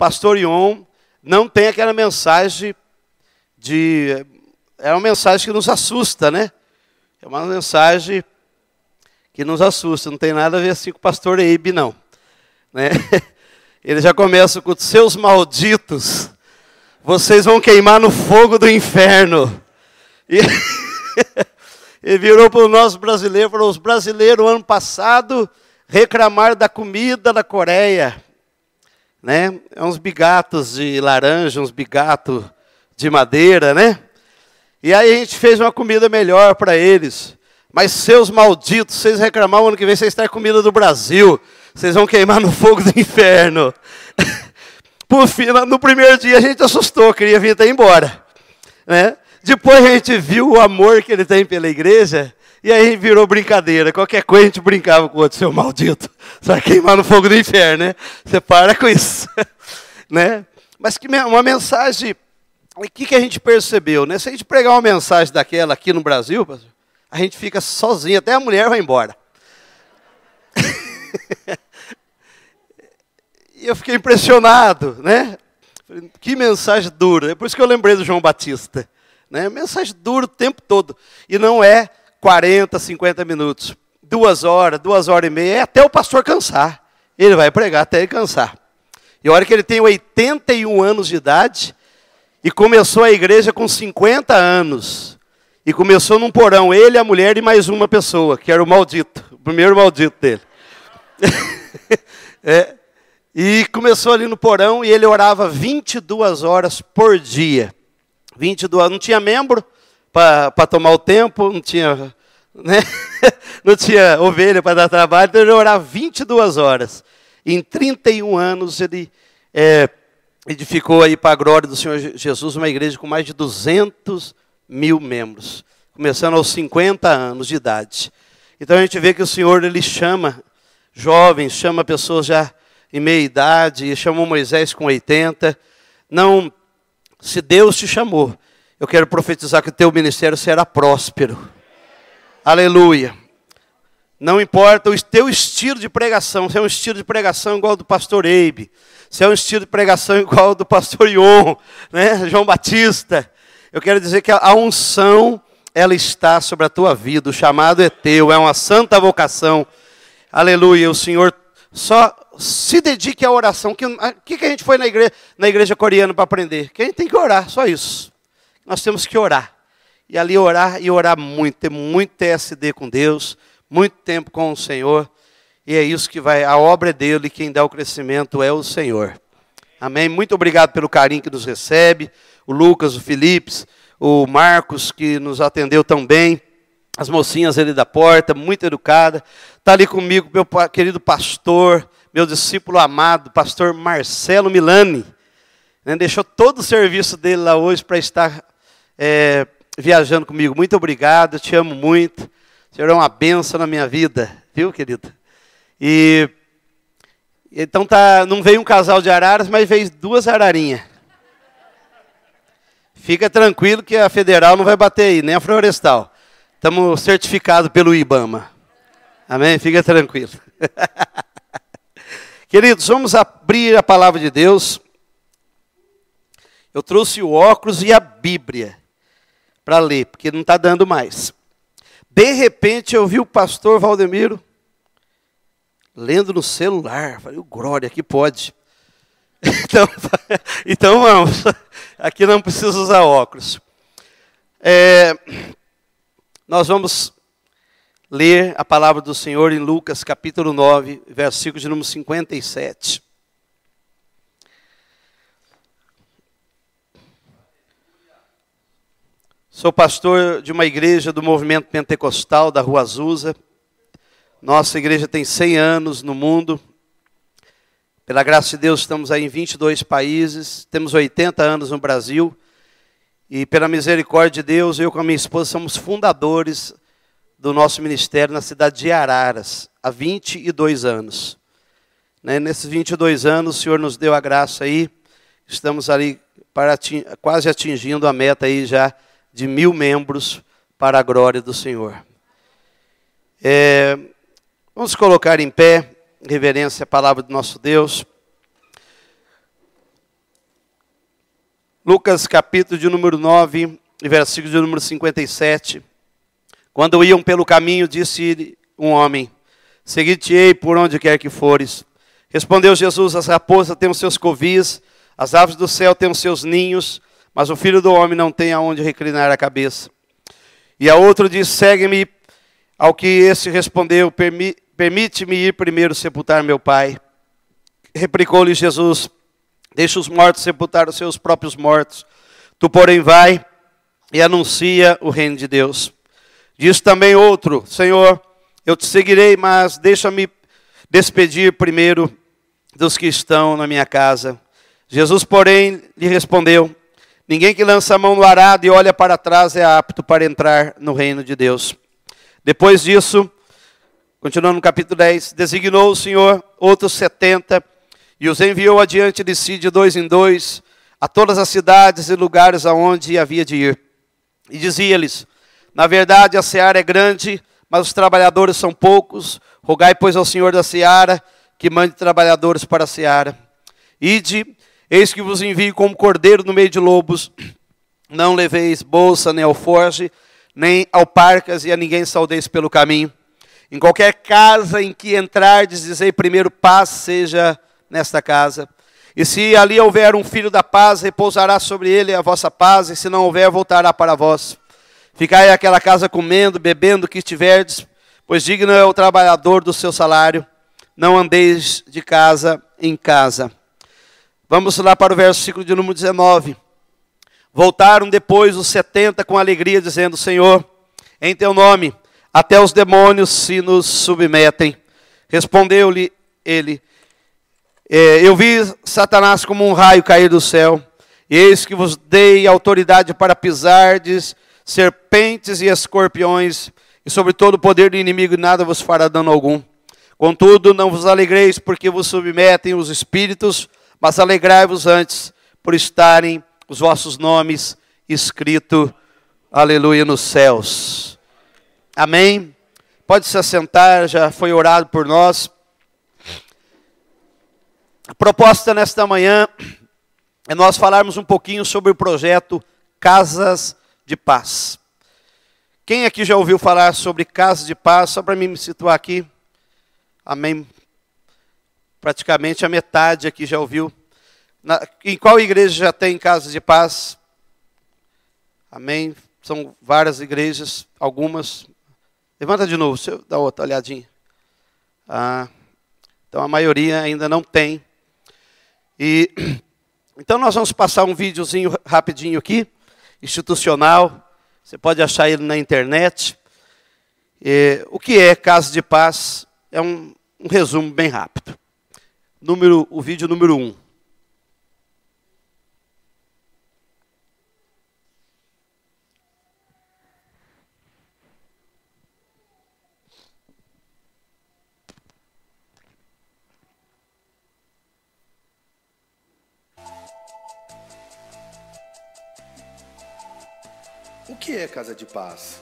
pastor Ion não tem aquela mensagem é uma mensagem que nos assusta, né? É uma mensagem que nos assusta, não tem nada a ver assim com o pastor Eibe, não. Né? Ele já começa com seus malditos, vocês vão queimar no fogo do inferno. E ele virou para o nosso brasileiro, falou, os brasileiros ano passado reclamaram da comida da Coreia. Né? É uns bigatos de laranja, uns bigatos de madeira, né? E aí a gente fez uma comida melhor para eles. Mas seus malditos, vocês reclamaram, ano que vem vocês têm comida do Brasil. Vocês vão queimar no fogo do inferno. Por fim, no primeiro dia a gente assustou, queria vir até embora. Né? Depois a gente viu o amor que ele tem pela igreja, e aí virou brincadeira. Qualquer coisa a gente brincava com o outro, seu maldito. Você vai queimar no fogo do inferno, né? Você para com isso. Né? Mas que uma mensagem, o que a gente percebeu? Né? Se a gente pregar uma mensagem daquela aqui no Brasil, a gente fica sozinho, até a mulher vai embora. E eu fiquei impressionado, né? Que mensagem dura. É por isso que eu lembrei do João Batista. Né? Mensagem dura o tempo todo. E não é 40, 50 minutos. 2 horas, 2 horas e meia, é até o pastor cansar. Ele vai pregar até ele cansar. E a hora que ele tem 81 anos de idade, e começou a igreja com 50 anos. E começou num porão, ele, a mulher e mais uma pessoa, que era o maldito, o primeiro maldito dele. E começou ali no porão e ele orava 22 horas por dia. 22, não tinha membro para tomar o tempo, não tinha, né? Não tinha ovelha para dar trabalho, então ele orava 22 horas. Em 31 anos ele edificou aí para a glória do Senhor Jesus uma igreja com mais de 200 mil membros, começando aos 50 anos de idade. Então a gente vê que o Senhor ele chama jovens, chama pessoas já em meia idade, chamou Moisés com 80. Não, se Deus te chamou, eu quero profetizar que o teu ministério será próspero. Aleluia. Não importa o teu estilo de pregação, se é um estilo de pregação igual ao do pastor Eibe, se é um estilo de pregação igual ao do pastor Ion, né, João Batista. Eu quero dizer que a unção, ela está sobre a tua vida, o chamado é teu, é uma santa vocação. Aleluia, o Senhor só se dedique à oração. O que a gente foi na igreja coreana para aprender? Que a gente tem que orar, só isso. Nós temos que orar. E ali orar e orar muito, ter muito TSD com Deus, muito tempo com o Senhor. E é isso que vai, a obra é dele, quem dá o crescimento é o Senhor. Amém? Muito obrigado pelo carinho que nos recebe. O Lucas, o Filipes, o Marcos, que nos atendeu tão bem. As mocinhas ali da porta, muito educada. Está ali comigo meu querido pastor, meu discípulo amado, pastor Marcelo Milani. Né? Deixou todo o serviço dele lá hoje para estar viajando comigo. Muito obrigado, eu te amo muito. O Senhor é uma bênção na minha vida, viu, querido? E então não veio um casal de araras, mas veio 2 ararinhas. Fica tranquilo que a federal não vai bater aí, nem a florestal. Estamos certificados pelo IBAMA. Amém? Fica tranquilo. Queridos, vamos abrir a palavra de Deus. Eu trouxe o óculos e a Bíblia para ler, porque não está dando mais. De repente eu vi o pastor Valdemiro lendo no celular. Falei, glória, aqui pode. Então vamos. Aqui não precisa usar óculos. Nós vamos ler a palavra do Senhor em Lucas capítulo 9, versículo de número 57. Sou pastor de uma igreja do movimento pentecostal da Rua Azusa. Nossa igreja tem 100 anos no mundo. Pela graça de Deus, estamos aí em 22 países. Temos 80 anos no Brasil. E pela misericórdia de Deus, eu com a minha esposa somos fundadores do nosso ministério na cidade de Araras, há 22 anos. Nesses 22 anos, o Senhor nos deu a graça aí. Estamos ali quase atingindo a meta aí já de 1000 membros para a glória do Senhor. Vamos colocar em pé, em reverência à palavra do nosso Deus. Lucas capítulo de número 9, versículo de número 57. Quando iam pelo caminho, disse um homem: seguir-te-ei por onde quer que fores. Respondeu Jesus: as raposas têm os seus covis, as aves do céu têm os seus ninhos, mas o Filho do Homem não tem aonde reclinar a cabeça. E a outro disse: segue-me. Ao que este respondeu: permite-me ir primeiro sepultar meu pai. Replicou-lhe Jesus: deixa os mortos sepultar os seus próprios mortos. Tu, porém, vai e anuncia o reino de Deus. Diz também outro: Senhor, eu te seguirei, mas deixa-me despedir primeiro dos que estão na minha casa. Jesus, porém, lhe respondeu: ninguém que lança a mão no arado e olha para trás é apto para entrar no reino de Deus. Depois disso, continuando no capítulo 10, designou o Senhor outros 70 e os enviou adiante de si de 2 em 2 a todas as cidades e lugares aonde havia de ir. E dizia-lhes: na verdade a seara é grande, mas os trabalhadores são poucos. Rogai, pois, ao Senhor da seara que mande trabalhadores para a seara. Ide, eis que vos envio como cordeiro no meio de lobos. Não leveis bolsa, nem alforje, nem alparcas, e a ninguém saudeis pelo caminho. Em qualquer casa em que entrardes, dizei primeiro: paz seja nesta casa. E se ali houver um filho da paz, repousará sobre ele a vossa paz, e se não houver, voltará para vós. Ficai naquela casa comendo, bebendo o que estiverdes, pois digno é o trabalhador do seu salário. Não andeis de casa em casa. Vamos lá para o versículo de número 19. Voltaram depois os 70 com alegria, dizendo: Senhor, em teu nome até os demônios se nos submetem. Respondeu-lhe ele: eu vi Satanás como um raio cair do céu, e eis que vos dei autoridade para pisardes serpentes e escorpiões, e sobre todo o poder do inimigo, e nada vos fará dano algum. Contudo, não vos alegreis porque vos submetem os espíritos, mas alegrai-vos antes por estarem os vossos nomes escritos, aleluia, nos céus. Amém? Pode se assentar, já foi orado por nós. A proposta nesta manhã é nós falarmos um pouquinho sobre o projeto Casas de Paz. Quem aqui já ouviu falar sobre Casas de Paz? Só para mim me situar aqui. Amém? Praticamente a metade aqui já ouviu. Em qual igreja já tem Casas de Paz? Amém? São várias igrejas, algumas. Levanta de novo, deixa eu dar outra olhadinha. Então a maioria ainda não tem. Então nós vamos passar um videozinho rapidinho aqui, institucional. Você pode achar ele na internet. O que é Casa de Paz? É um resumo bem rápido. O vídeo número 1. O que é Casa de Paz?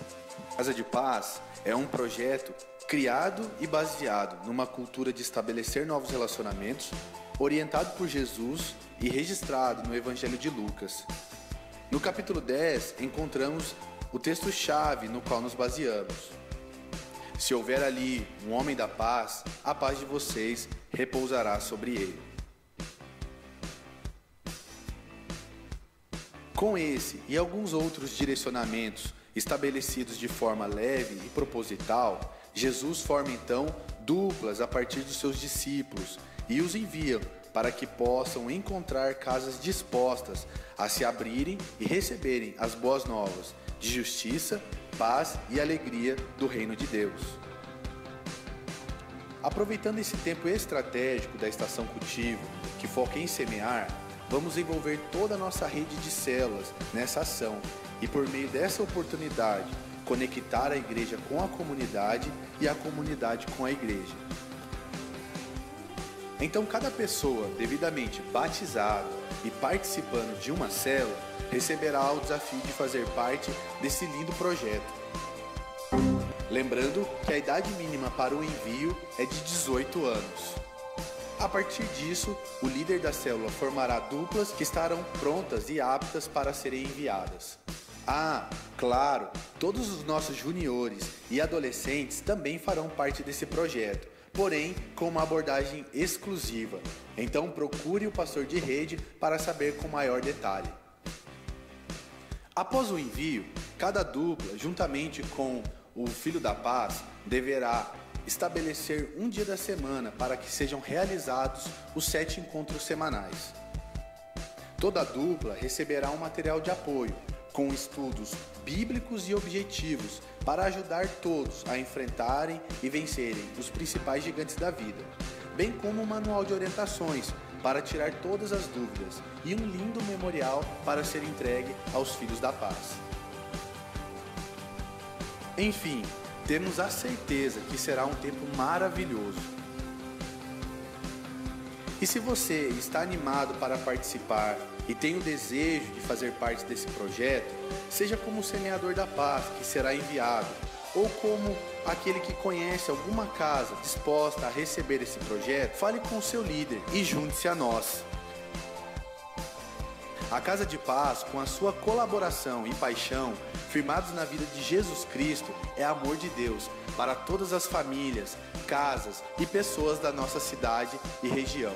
Casa de Paz é um projeto criado e baseado numa cultura de estabelecer novos relacionamentos, orientado por Jesus e registrado no Evangelho de Lucas. No capítulo 10, encontramos o texto-chave no qual nos baseamos. Se houver ali um homem da paz, a paz de vocês repousará sobre ele. Com esse e alguns outros direcionamentos estabelecidos de forma leve e proposital, Jesus forma então duplas a partir dos seus discípulos e os envia para que possam encontrar casas dispostas a se abrirem e receberem as boas novas de justiça, paz e alegria do reino de Deus. Aproveitando esse tempo estratégico da estação cultivo, que foca em semear, vamos envolver toda a nossa rede de células nessa ação e, por meio dessa oportunidade, conectar a igreja com a comunidade e a comunidade com a igreja. Então, cada pessoa devidamente batizada e participando de uma célula receberá o desafio de fazer parte desse lindo projeto. Lembrando que a idade mínima para o envio é de 18 anos. A partir disso, o líder da célula formará duplas que estarão prontas e aptas para serem enviadas. Ah, claro, todos os nossos juniores e adolescentes também farão parte desse projeto, porém com uma abordagem exclusiva. Então procure o pastor de rede para saber com maior detalhe. Após o envio, cada dupla, juntamente com o Filho da Paz, deverá estabelecer um dia da semana para que sejam realizados os 7 encontros semanais. Toda dupla receberá um material de apoio, com estudos bíblicos e objetivos para ajudar todos a enfrentarem e vencerem os principais gigantes da vida, bem como um manual de orientações para tirar todas as dúvidas e um lindo memorial para ser entregue aos Filhos da Paz. Enfim, temos a certeza que será um tempo maravilhoso. E se você está animado para participar e tem o desejo de fazer parte desse projeto, seja como o semeador da paz que será enviado, ou como aquele que conhece alguma casa disposta a receber esse projeto, fale com o seu líder e junte-se a nós. A Casa de Paz, com a sua colaboração e paixão, firmados na vida de Jesus Cristo, é amor de Deus para todas as famílias, casas e pessoas da nossa cidade e região.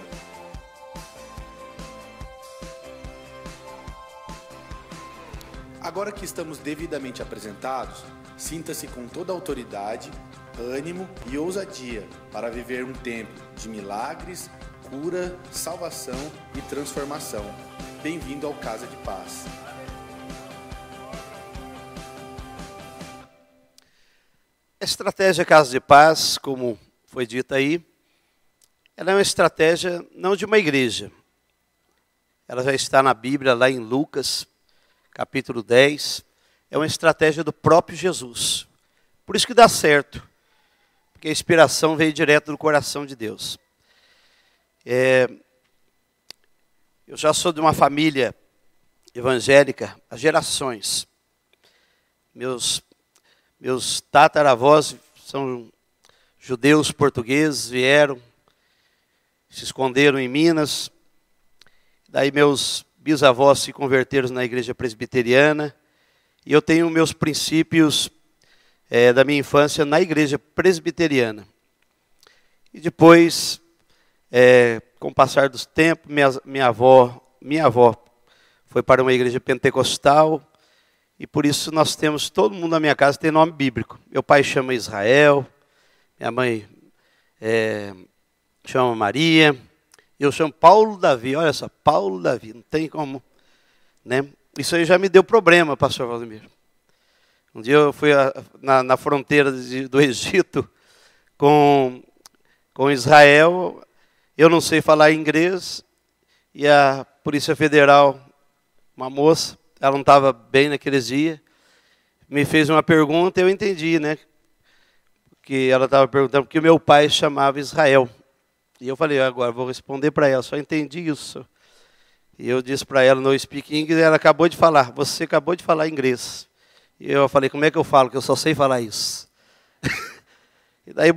Agora que estamos devidamente apresentados, sinta-se com toda a autoridade, ânimo e ousadia para viver um tempo de milagres, cura, salvação e transformação. Bem-vindo ao Casa de Paz. A estratégia Casa de Paz, como foi dito aí, ela é uma estratégia não de uma igreja. Ela já está na Bíblia, lá em Lucas, capítulo 10. É uma estratégia do próprio Jesus. Por isso que dá certo, porque a inspiração veio direto do coração de Deus. Eu já sou de uma família evangélica há gerações. Meus tataravós são judeus portugueses, vieram, se esconderam em Minas. Daí meus bisavós se converteram na igreja presbiteriana. E eu tenho meus princípios da minha infância na igreja presbiteriana. E depois, com o passar dos tempos, minha avó foi para uma igreja pentecostal. E por isso nós temos, todo mundo na minha casa tem nome bíblico. Meu pai chama Israel, minha mãe chama Maria, eu chamo Paulo Davi. Olha só, Paulo Davi, não tem como, né? Isso aí já me deu problema, pastor Valdemir. Um dia eu fui na fronteira do Egito com Israel, eu não sei falar inglês, e a Polícia Federal, uma moça, ela não estava bem naqueles dias, me fez uma pergunta e eu entendi, né? Que ela estava perguntando porque o meu pai chamava Israel. E eu falei, agora vou responder para ela, só entendi isso. E eu disse para ela, no speak English, ela acabou de falar, você acabou de falar inglês. E eu falei, como é que eu falo, que eu só sei falar isso. E daí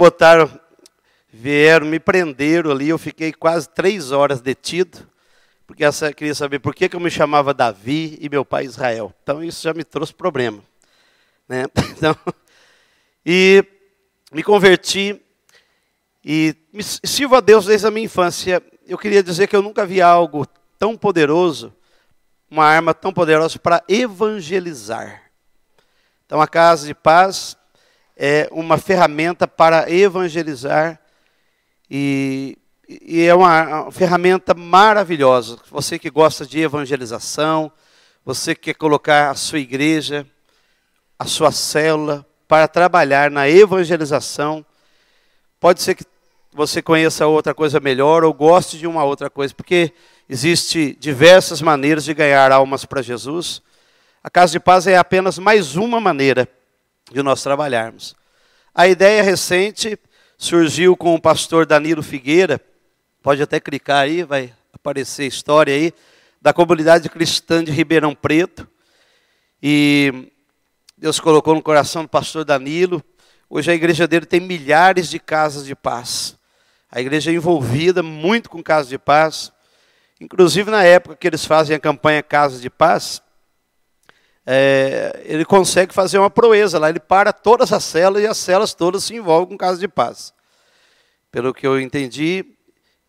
vieram, me prenderam ali, eu fiquei quase 3 horas detido, porque essa queria saber por que eu me chamava Davi e meu pai Israel. Então isso já me trouxe problema, né? Então, e me converti e sirvo a Deus desde a minha infância. Eu queria dizer que eu nunca vi algo tão poderoso, uma arma tão poderosa para evangelizar. Então a Casa de Paz é uma ferramenta para evangelizar e é uma ferramenta maravilhosa. Você que gosta de evangelização, você que quer colocar a sua igreja, a sua célula para trabalhar na evangelização, pode ser que você conheça outra coisa melhor ou goste de uma outra coisa, porque existem diversas maneiras de ganhar almas para Jesus. A Casa de Paz é apenas mais uma maneira de nós trabalharmos. A ideia recente surgiu com o pastor Danilo Figueira, pode até clicar aí, vai aparecer a história aí, da comunidade cristã de Ribeirão Preto. E Deus colocou no coração do pastor Danilo. Hoje a igreja dele tem milhares de casas de paz. A igreja é envolvida muito com Casa de Paz. Inclusive, na época que eles fazem a campanha Casa de Paz, ele consegue fazer uma proeza lá. Ele para todas as celas e as celas todas se envolvem com Casa de Paz. Pelo que eu entendi,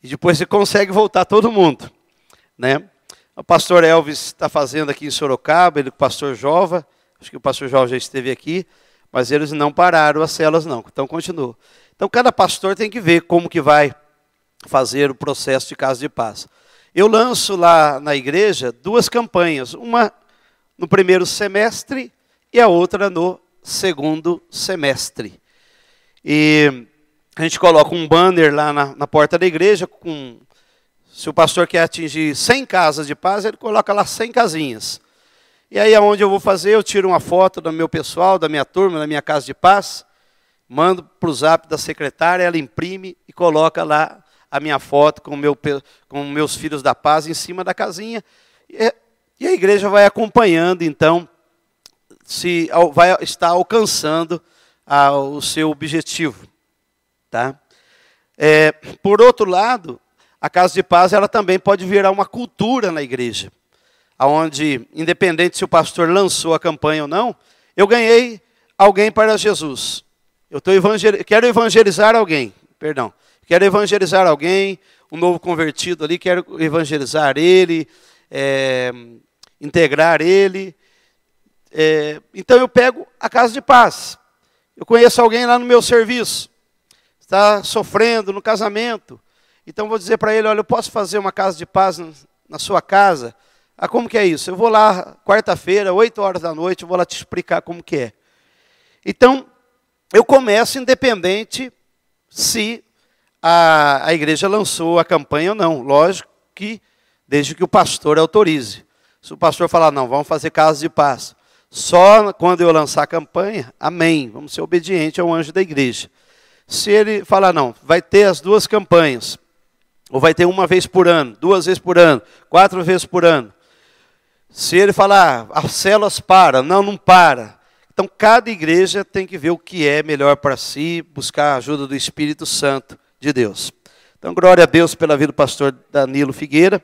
e depois ele consegue voltar todo mundo, né? O pastor Elvis está fazendo aqui em Sorocaba, ele com o pastor Jova, acho que o pastor Jova já esteve aqui, mas eles não pararam as celas não, então continuou. Então cada pastor tem que ver como que vai fazer o processo de Casa de Paz. Eu lanço lá na igreja 2 campanhas, uma no primeiro semestre e a outra no segundo semestre. E a gente coloca um banner lá na porta da igreja com... Se o pastor quer atingir 100 casas de paz, ele coloca lá 100 casinhas. E aí, aonde eu vou fazer, eu tiro uma foto do meu pessoal, da minha turma, da minha casa de paz, mando para o zap da secretária, ela imprime e coloca lá a minha foto com meus filhos da paz em cima da casinha. E a igreja vai acompanhando, então, se vai estar alcançando o seu objetivo. Tá? Por outro lado, a Casa de Paz ela também pode virar uma cultura na igreja, onde, independente se o pastor lançou a campanha ou não, eu ganhei alguém para Jesus. Eu quero evangelizar alguém, quero evangelizar alguém, um novo convertido ali, quero evangelizar ele, integrar ele. Então eu pego a Casa de Paz. Eu conheço alguém lá no meu serviço, está sofrendo no casamento. Então vou dizer para ele, olha, eu posso fazer uma Casa de Paz na sua casa? Ah, como que é isso? Eu vou lá quarta-feira, 8 horas da noite, eu vou lá te explicar como que é. Então, eu começo independente se a igreja lançou a campanha ou não. Lógico que, desde que o pastor autorize. Se o pastor falar, não, vamos fazer Casa de Paz, só quando eu lançar a campanha, amém, vamos ser obedientes ao anjo da igreja. Se ele falar, não, vai ter as 2 campanhas, ou vai ter 1 vez por ano, 2 vezes por ano, 4 vezes por ano. Se ele falar, as células param, não para. Então, cada igreja tem que ver o que é melhor para si, buscar a ajuda do Espírito Santo de Deus. Então, glória a Deus pela vida do pastor Danilo Figueira.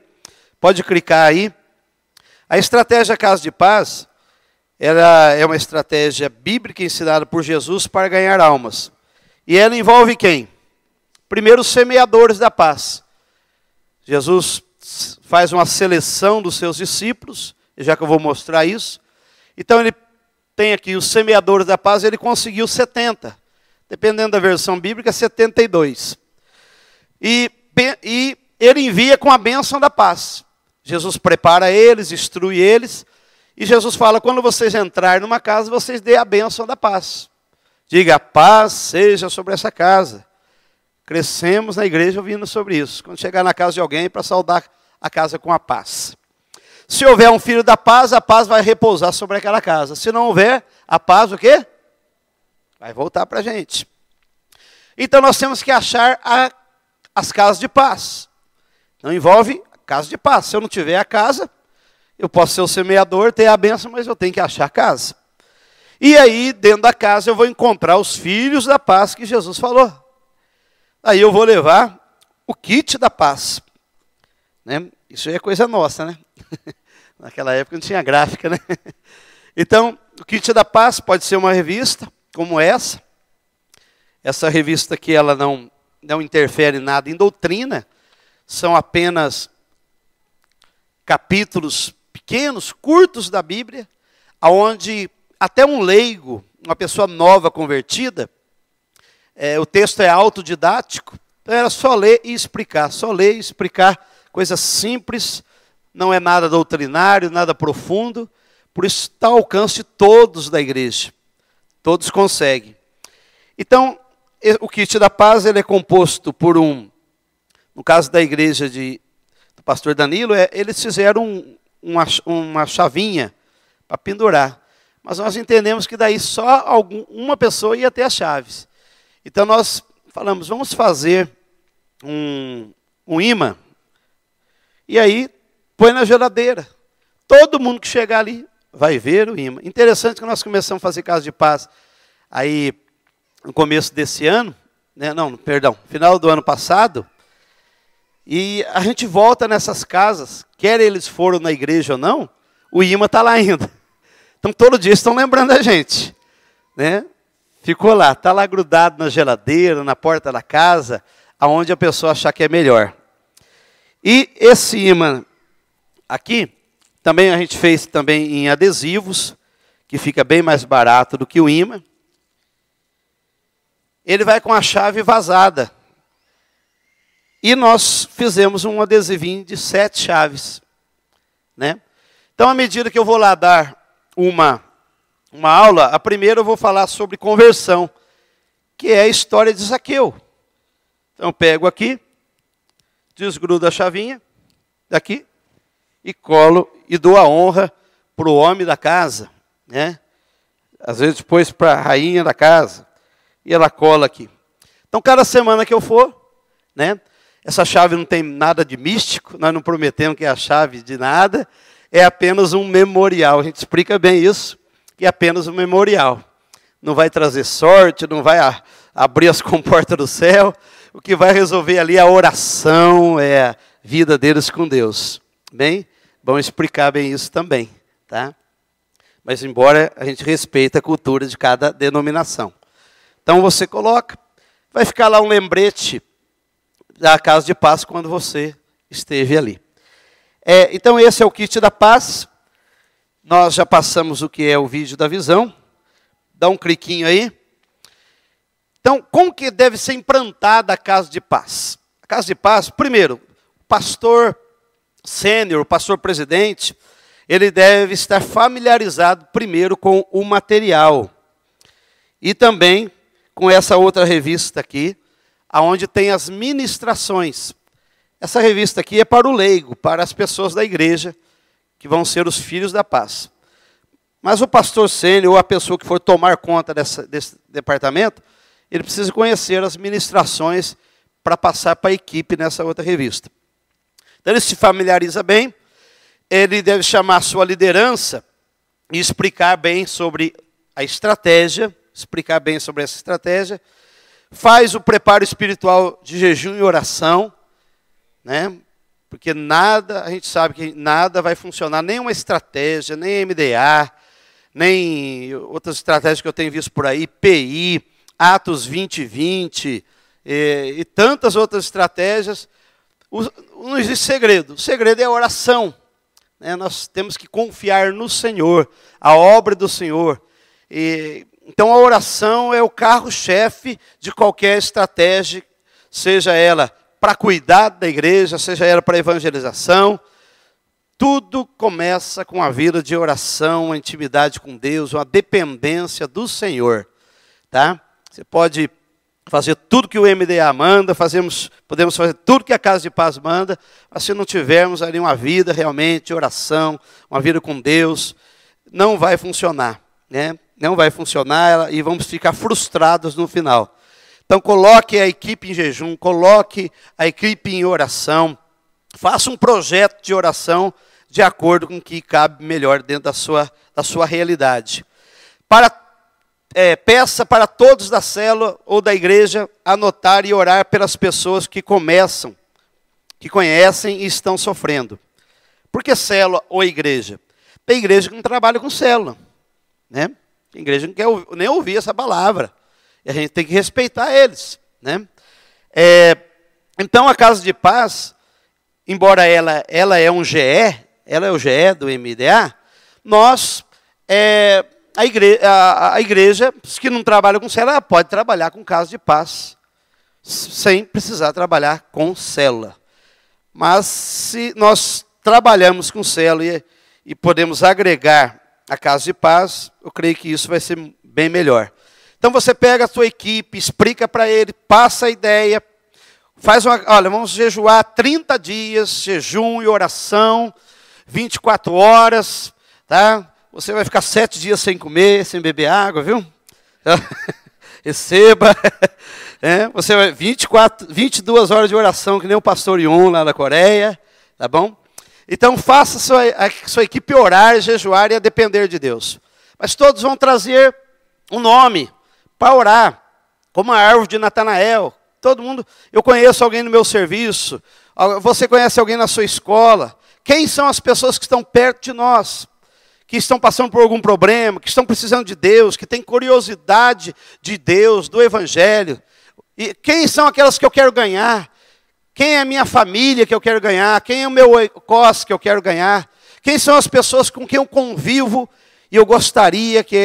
Pode clicar aí. A estratégia Casa de Paz, ela é uma estratégia bíblica ensinada por Jesus para ganhar almas. E ela envolve quem? Primeiro, os semeadores da paz. Jesus faz uma seleção dos seus discípulos, já que eu vou mostrar isso. Então ele tem aqui os semeadores da paz, ele conseguiu 70. Dependendo da versão bíblica, 72. E ele envia com a bênção da paz. Jesus prepara eles, instrui eles. E Jesus fala, quando vocês entrarem numa casa, vocês dêem a bênção da paz. Diga, a paz seja sobre essa casa. Crescemos na igreja ouvindo sobre isso. Quando chegar na casa de alguém, para saudar a casa com a paz. Se houver um filho da paz, a paz vai repousar sobre aquela casa. Se não houver, a paz o quê? Vai voltar para a gente. Então nós temos que achar as casas de paz. Não envolve a casa de paz. Se eu não tiver a casa, eu posso ser o semeador, ter a bênção, mas eu tenho que achar a casa. E aí, dentro da casa, eu vou encontrar os filhos da paz que Jesus falou. Aí eu vou levar o kit da paz. Né? Isso é coisa nossa, né? Naquela época não tinha gráfica, né? Então, o kit da paz pode ser uma revista, como essa. Essa revista aqui, ela não interfere nada em doutrina. São apenas capítulos pequenos, curtos da Bíblia, onde até um leigo, uma pessoa nova convertida, o texto é autodidático, então era só ler e explicar, coisas simples, não é nada doutrinário, nada profundo, por isso está ao alcance de todos da igreja, todos conseguem. Então, o kit da paz ele é composto por no caso da igreja do pastor Danilo, eles fizeram uma chavinha para pendurar, mas nós entendemos que daí só uma pessoa ia ter as chaves. Então nós falamos, vamos fazer um imã, e aí põe na geladeira. Todo mundo que chegar ali vai ver o imã. Interessante que nós começamos a fazer Casa de Paz aí no começo desse ano, né? Não, perdão, final do ano passado, e a gente volta nessas casas, quer eles foram na igreja ou não, o imã está lá ainda. Então todo dia estão lembrando a gente, né? Ficou lá, está lá grudado na geladeira, na porta da casa, aonde a pessoa achar que é melhor. E esse imã aqui, também a gente fez também em adesivos, que fica bem mais barato do que o imã. Ele vai com a chave vazada. E nós fizemos um adesivinho de 7 chaves, né? Então, à medida que eu vou lá dar uma aula, a primeira eu vou falar sobre conversão, que é a história de Zaqueu. Então, eu pego aqui, desgrudo a chavinha daqui e colo e dou a honra para o homem da casa, né? Às vezes depois para a rainha da casa. E ela cola aqui. Então, cada semana que eu for, né? Essa chave não tem nada de místico, nós não prometemos que é a chave de nada, é apenas um memorial. A gente explica bem isso, que é apenas um memorial. Não vai trazer sorte, não vai abrir as comportas do céu. O que vai resolver ali é a oração, é a vida deles com Deus. Bem, vamos explicar bem isso também, tá? Mas embora a gente respeite a cultura de cada denominação. Então você coloca, vai ficar lá um lembrete da Casa de Paz quando você esteve ali. Então esse é o kit da paz. Nós já passamos o que é o vídeo da visão. Dá um cliquinho aí. Então, como que deve ser implantada a Casa de Paz? A Casa de Paz, primeiro, o pastor sênior, o pastor presidente, ele deve estar familiarizado primeiro com o material. E também com essa outra revista aqui, onde tem as ministrações. Essa revista aqui é para o leigo, para as pessoas da igreja, que vão ser os filhos da paz. Mas o pastor sênior, ou a pessoa que for tomar conta desse departamento, ele precisa conhecer as ministrações para passar para a equipe nessa outra revista. Então ele se familiariza bem, ele deve chamar a sua liderança e explicar bem sobre a estratégia, explicar bem sobre essa estratégia, faz o preparo espiritual de jejum e oração, né? Porque nada, a gente sabe que nada vai funcionar, nenhuma estratégia, nem MDA, nem outras estratégias que eu tenho visto por aí, PI, Atos 2020 e tantas outras estratégias. Não existe segredo, o segredo é a oração, né? Nós temos que confiar no Senhor, a obra do Senhor. Então a oração é o carro-chefe de qualquer estratégia, seja ela para cuidar da igreja, seja ela para evangelização. Tudo começa com a vida de oração, a intimidade com Deus, uma dependência do Senhor, tá? Você pode fazer tudo que o MDA manda, podemos fazer tudo que a Casa de Paz manda, mas se não tivermos ali uma vida realmente de oração, uma vida com Deus, não vai funcionar, né? Não vai funcionar e vamos ficar frustrados no final. Então coloque a equipe em jejum, coloque a equipe em oração, faça um projeto de oração de acordo com o que cabe melhor dentro da sua realidade. Peça para todos da célula ou da igreja anotar e orar pelas pessoas que conhecem e estão sofrendo. Por que célula ou igreja? Tem igreja que não trabalha com célula, né? Tem igreja que não quer nem ouvir essa palavra. E a gente tem que respeitar eles, né? Então a Casa de Paz, embora ela é um GE, ela é o GE do MDA, a igreja que não trabalha com célula, ela pode trabalhar com Casa de Paz, sem precisar trabalhar com célula. Mas se nós trabalhamos com célula e podemos agregar a Casa de Paz, eu creio que isso vai ser bem melhor. Então você pega a sua equipe, explica para ele, passa a ideia, olha, vamos jejuar 30 dias, jejum e oração, 24 horas, tá? Você vai ficar 7 dias sem comer, sem beber água, viu? Receba. Você vai 22 horas de oração, que nem o pastor Yun lá da Coreia, tá bom? Então faça a sua equipe orar, jejuar e a depender de Deus. Mas todos vão trazer um nome para orar. como a árvore de Natanael. Todo mundo, eu conheço alguém no meu serviço, você conhece alguém na sua escola. Quem são as pessoas que estão perto de nós? Que estão passando por algum problema, que estão precisando de Deus, que têm curiosidade de Deus, do Evangelho. E quem são aquelas que eu quero ganhar? Quem é a minha família que eu quero ganhar? Quem é o meu COS que eu quero ganhar? Quem são as pessoas com quem eu convivo e eu gostaria que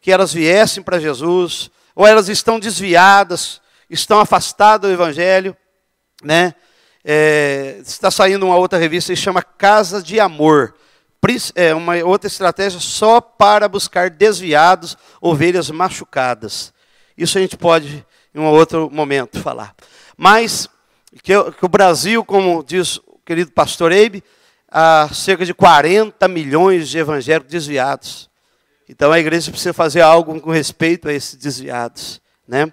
elas viessem para Jesus? Ou elas estão desviadas, estão afastadas do Evangelho, né? Está saindo uma outra revista que chama Casa de Amor. É uma outra estratégia só para buscar desviados, ovelhas machucadas. Isso a gente pode, em um outro momento, falar. Mas que o Brasil, como diz o querido pastor Eibe, há cerca de 40 milhões de evangélicos desviados. Então a igreja precisa fazer algo com respeito a esses desviados, né?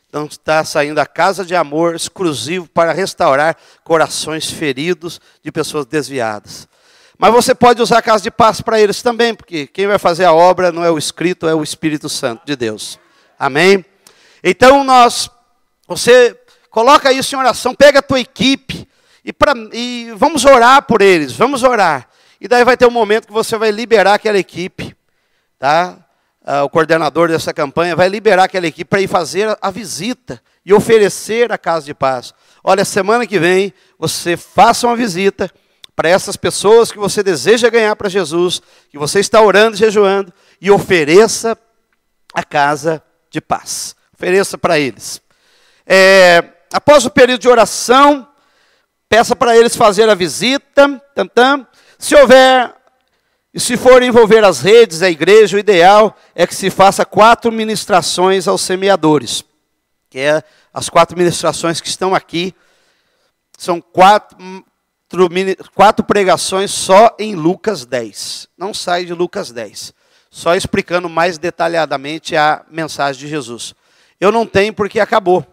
Então está saindo a Casa de Amor exclusivo para restaurar corações feridos de pessoas desviadas. Mas você pode usar a Casa de Paz para eles também, porque quem vai fazer a obra não é o Escrito, é o Espírito Santo de Deus. Amém? Então você coloca isso em oração, pega a tua equipe e vamos orar por eles, vamos orar. E daí vai ter um momento que você vai liberar aquela equipe, tá? O coordenador dessa campanha vai liberar aquela equipe para ir fazer a visita e oferecer a Casa de Paz. Olha, semana que vem você faça uma visita para essas pessoas que você deseja ganhar para Jesus, que você está orando e jejuando, e ofereça a Casa de Paz. Ofereça para eles. Após o período de oração, peça para eles fazer a visita. Se houver, e se for envolver as redes, a igreja, o ideal é que se faça 4 ministrações aos semeadores. Que é as 4 ministrações que estão aqui. São 4 pregações só em Lucas 10. Não sai de Lucas 10. Só explicando mais detalhadamente a mensagem de Jesus. Eu não tenho porque acabou.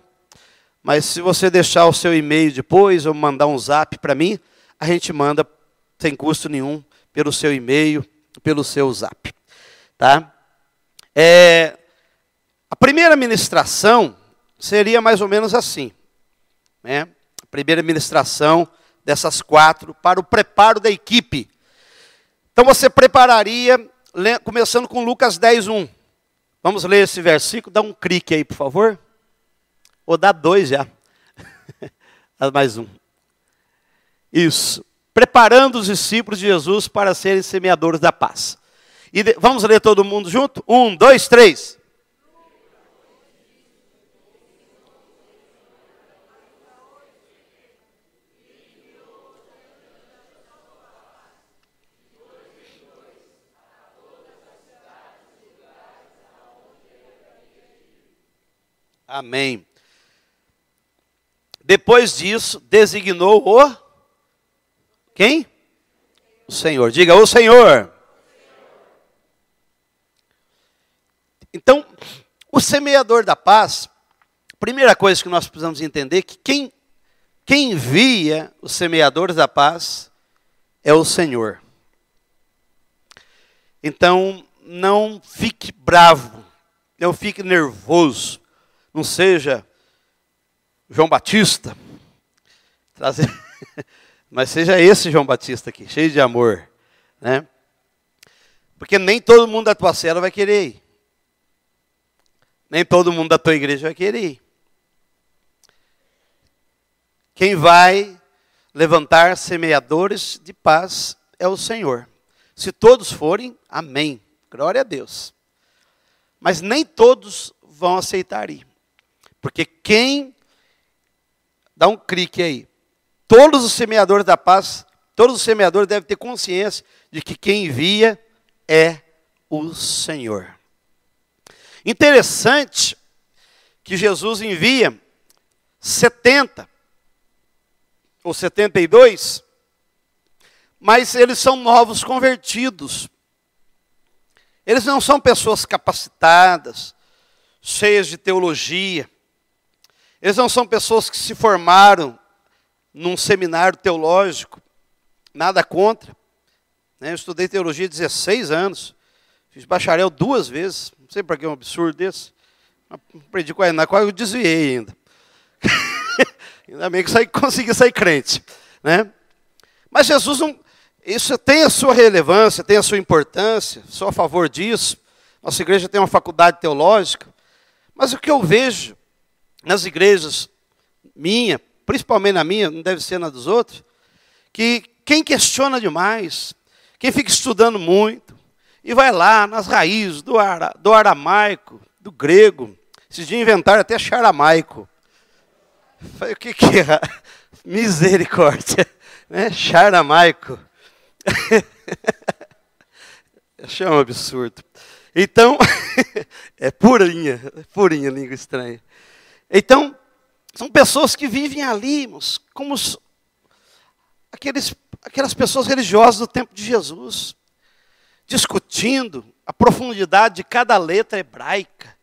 Mas se você deixar o seu e-mail depois, ou mandar um zap para mim, a gente manda sem custo nenhum, pelo seu e-mail, pelo seu zap. Tá? A primeira ministração seria mais ou menos assim. Né? A primeira ministração dessas 4 para o preparo da equipe. Então você prepararia, começando com Lucas 10:1. Vamos ler esse versículo, dá um clique aí, por favor. Ou dá 2 já. Mais um. Isso. Preparando os discípulos de Jesus para serem semeadores da paz. E vamos ler todo mundo junto? 1, 2, 3. Amém. Depois disso, designou o... Quem? O Senhor. Diga, o Senhor. Então, o semeador da paz, a primeira coisa que nós precisamos entender é que quem envia os semeadores da paz é o Senhor. Então, não fique bravo, não fique nervoso, não seja João Batista, mas seja esse João Batista aqui, cheio de amor, né? Porque nem todo mundo da tua cela vai querer ir. Nem todo mundo da tua igreja vai querer ir. Quem vai levantar semeadores de paz é o Senhor. Se todos forem, amém. Glória a Deus. Mas nem todos vão aceitar ir. Porque quem... Dá um clique aí. Todos os semeadores da paz, todos os semeadores devem ter consciência de que quem envia é o Senhor. Interessante que Jesus envia 70 ou 72, mas eles são novos convertidos. Eles não são pessoas capacitadas, cheias de teologia. Eles não são pessoas que se formaram num seminário teológico, nada contra. Eu estudei teologia há 16 anos, fiz bacharel 2 vezes, não sei para que é um absurdo desse, Aprendi com a Ana, quase eu desviei ainda. Ainda bem que consegui sair crente, né? Mas Jesus não... Isso tem a sua relevância, tem a sua importância, sou a favor disso. Nossa igreja tem uma faculdade teológica. Mas o que eu vejo nas igrejas minha, principalmente na minha, não deve ser na dos outros, que quem questiona demais, quem fica estudando muito, e vai lá nas raízes do aramaico, do grego, esses dias inventaram até charamaico. Falei, o que é? Misericórdia, né? Charamaico. Achei um absurdo. Então, é purinha língua estranha. Então, são pessoas que vivem ali, irmãos, como aquelas pessoas religiosas do tempo de Jesus, discutindo a profundidade de cada letra hebraica,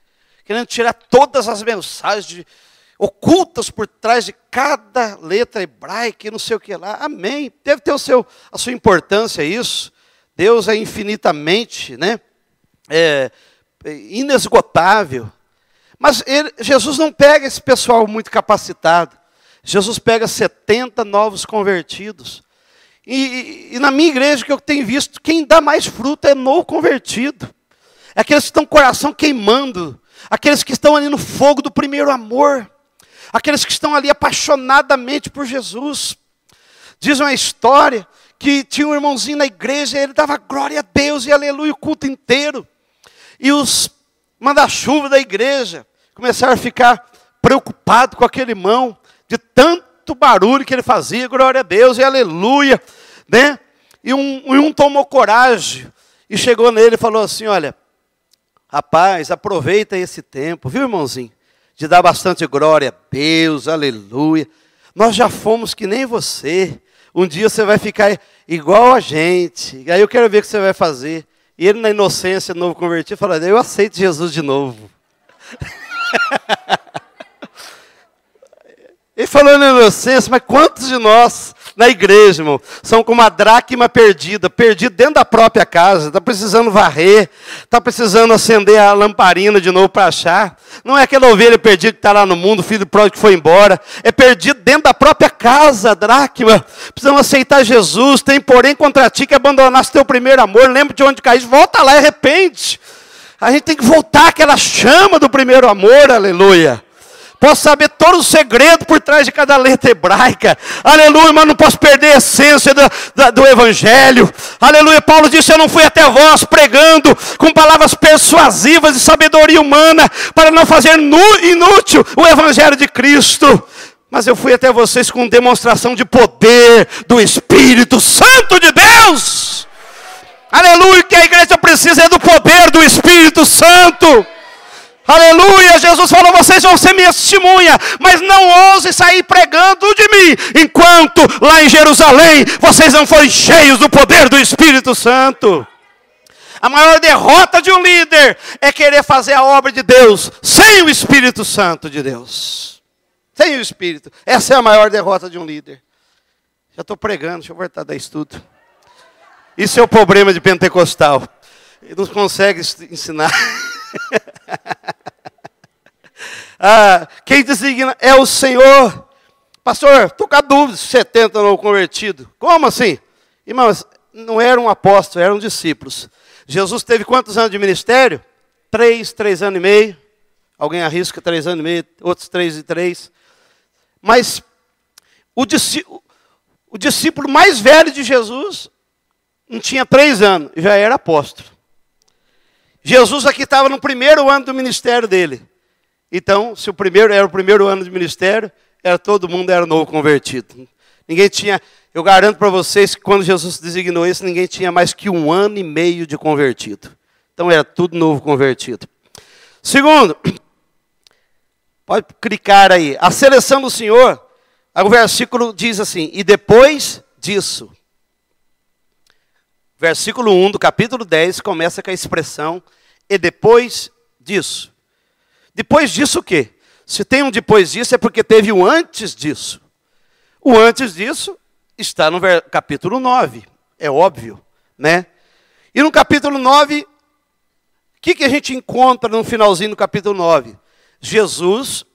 querendo tirar todas as mensagens ocultas por trás de cada letra hebraica e não sei o que lá. Amém. Deve ter a sua importância isso. Deus é infinitamente, né, inesgotável. Mas Jesus não pega esse pessoal muito capacitado. Jesus pega 70 novos convertidos. E na minha igreja, que eu tenho visto, quem dá mais fruto é novo convertido. É aqueles que estão com o coração queimando. Aqueles que estão ali no fogo do primeiro amor. Aqueles que estão ali apaixonadamente por Jesus. Diz uma história que tinha um irmãozinho na igreja, ele dava glória a Deus e aleluia o culto inteiro. E os manda-chuva da igreja começaram a ficar preocupados com aquele irmão, de tanto barulho que ele fazia, glória a Deus e aleluia, né? E um tomou coragem e chegou nele e falou assim, olha, rapaz, aproveita esse tempo, viu, irmãozinho? De dar bastante glória a Deus, aleluia. Nós já fomos que nem você. Um dia você vai ficar igual a gente. Aí eu quero ver o que você vai fazer. E ele, na inocência, novo convertido, falou, eu aceito Jesus de novo. Ele falou na inocência, mas quantos de nós, na igreja, irmão, são como a dracma perdida, perdido dentro da própria casa, está precisando varrer, está precisando acender a lamparina de novo para achar. Não é aquela ovelha perdida que está lá no mundo, o filho pródigo que foi embora, é perdido dentro da própria casa, a dracma. Precisamos aceitar Jesus, tem porém contra ti que abandonaste teu primeiro amor, lembra de onde caíste, volta lá e arrepende. A gente tem que voltar àquela chama do primeiro amor, aleluia. Posso saber todo o segredo por trás de cada letra hebraica. Aleluia, mas não posso perder a essência do evangelho. Aleluia, Paulo disse, eu não fui até vós pregando com palavras persuasivas de sabedoria humana para não fazer inútil o evangelho de Cristo. Mas eu fui até vocês com demonstração de poder do Espírito Santo de Deus. Aleluia, o que a igreja precisa é do poder do Espírito Santo. Aleluia, Jesus falou, vocês vão ser minha testemunha, mas não ouse sair pregando de mim, enquanto lá em Jerusalém, vocês não forem cheios do poder do Espírito Santo. A maior derrota de um líder é querer fazer a obra de Deus sem o Espírito Santo de Deus. Sem o Espírito. Essa é a maior derrota de um líder. Já estou pregando, deixa eu voltar a dar estudo. Isso é o problema de pentecostal. Ele não consegue ensinar. Quem designa é o Senhor. Pastor, estou com a dúvida, 70 não convertido. Como assim? Irmãos, não eram apóstolos, eram discípulos. Jesus teve quantos anos de ministério? 3 anos e meio. Alguém arrisca 3 anos e meio, outros 3 e 3. Mas o discípulo mais velho de Jesus não tinha 3 anos, já era apóstolo. Jesus aqui estava no primeiro ano do ministério dele. Então, se era o primeiro ano de ministério, todo mundo era novo convertido. Ninguém tinha, eu garanto para vocês que quando Jesus designou isso, ninguém tinha mais que 1 ano e meio de convertido. Então era tudo novo convertido. Segundo, pode clicar aí. A seleção do Senhor, o versículo diz assim, e depois disso. Versículo 1 do capítulo 10 começa com a expressão, e depois disso. Depois disso o quê? Se tem um depois disso é porque teve um antes disso. O antes disso está no capítulo 9, é óbvio, né? E no capítulo 9, o que a gente encontra no finalzinho do capítulo 9? Jesus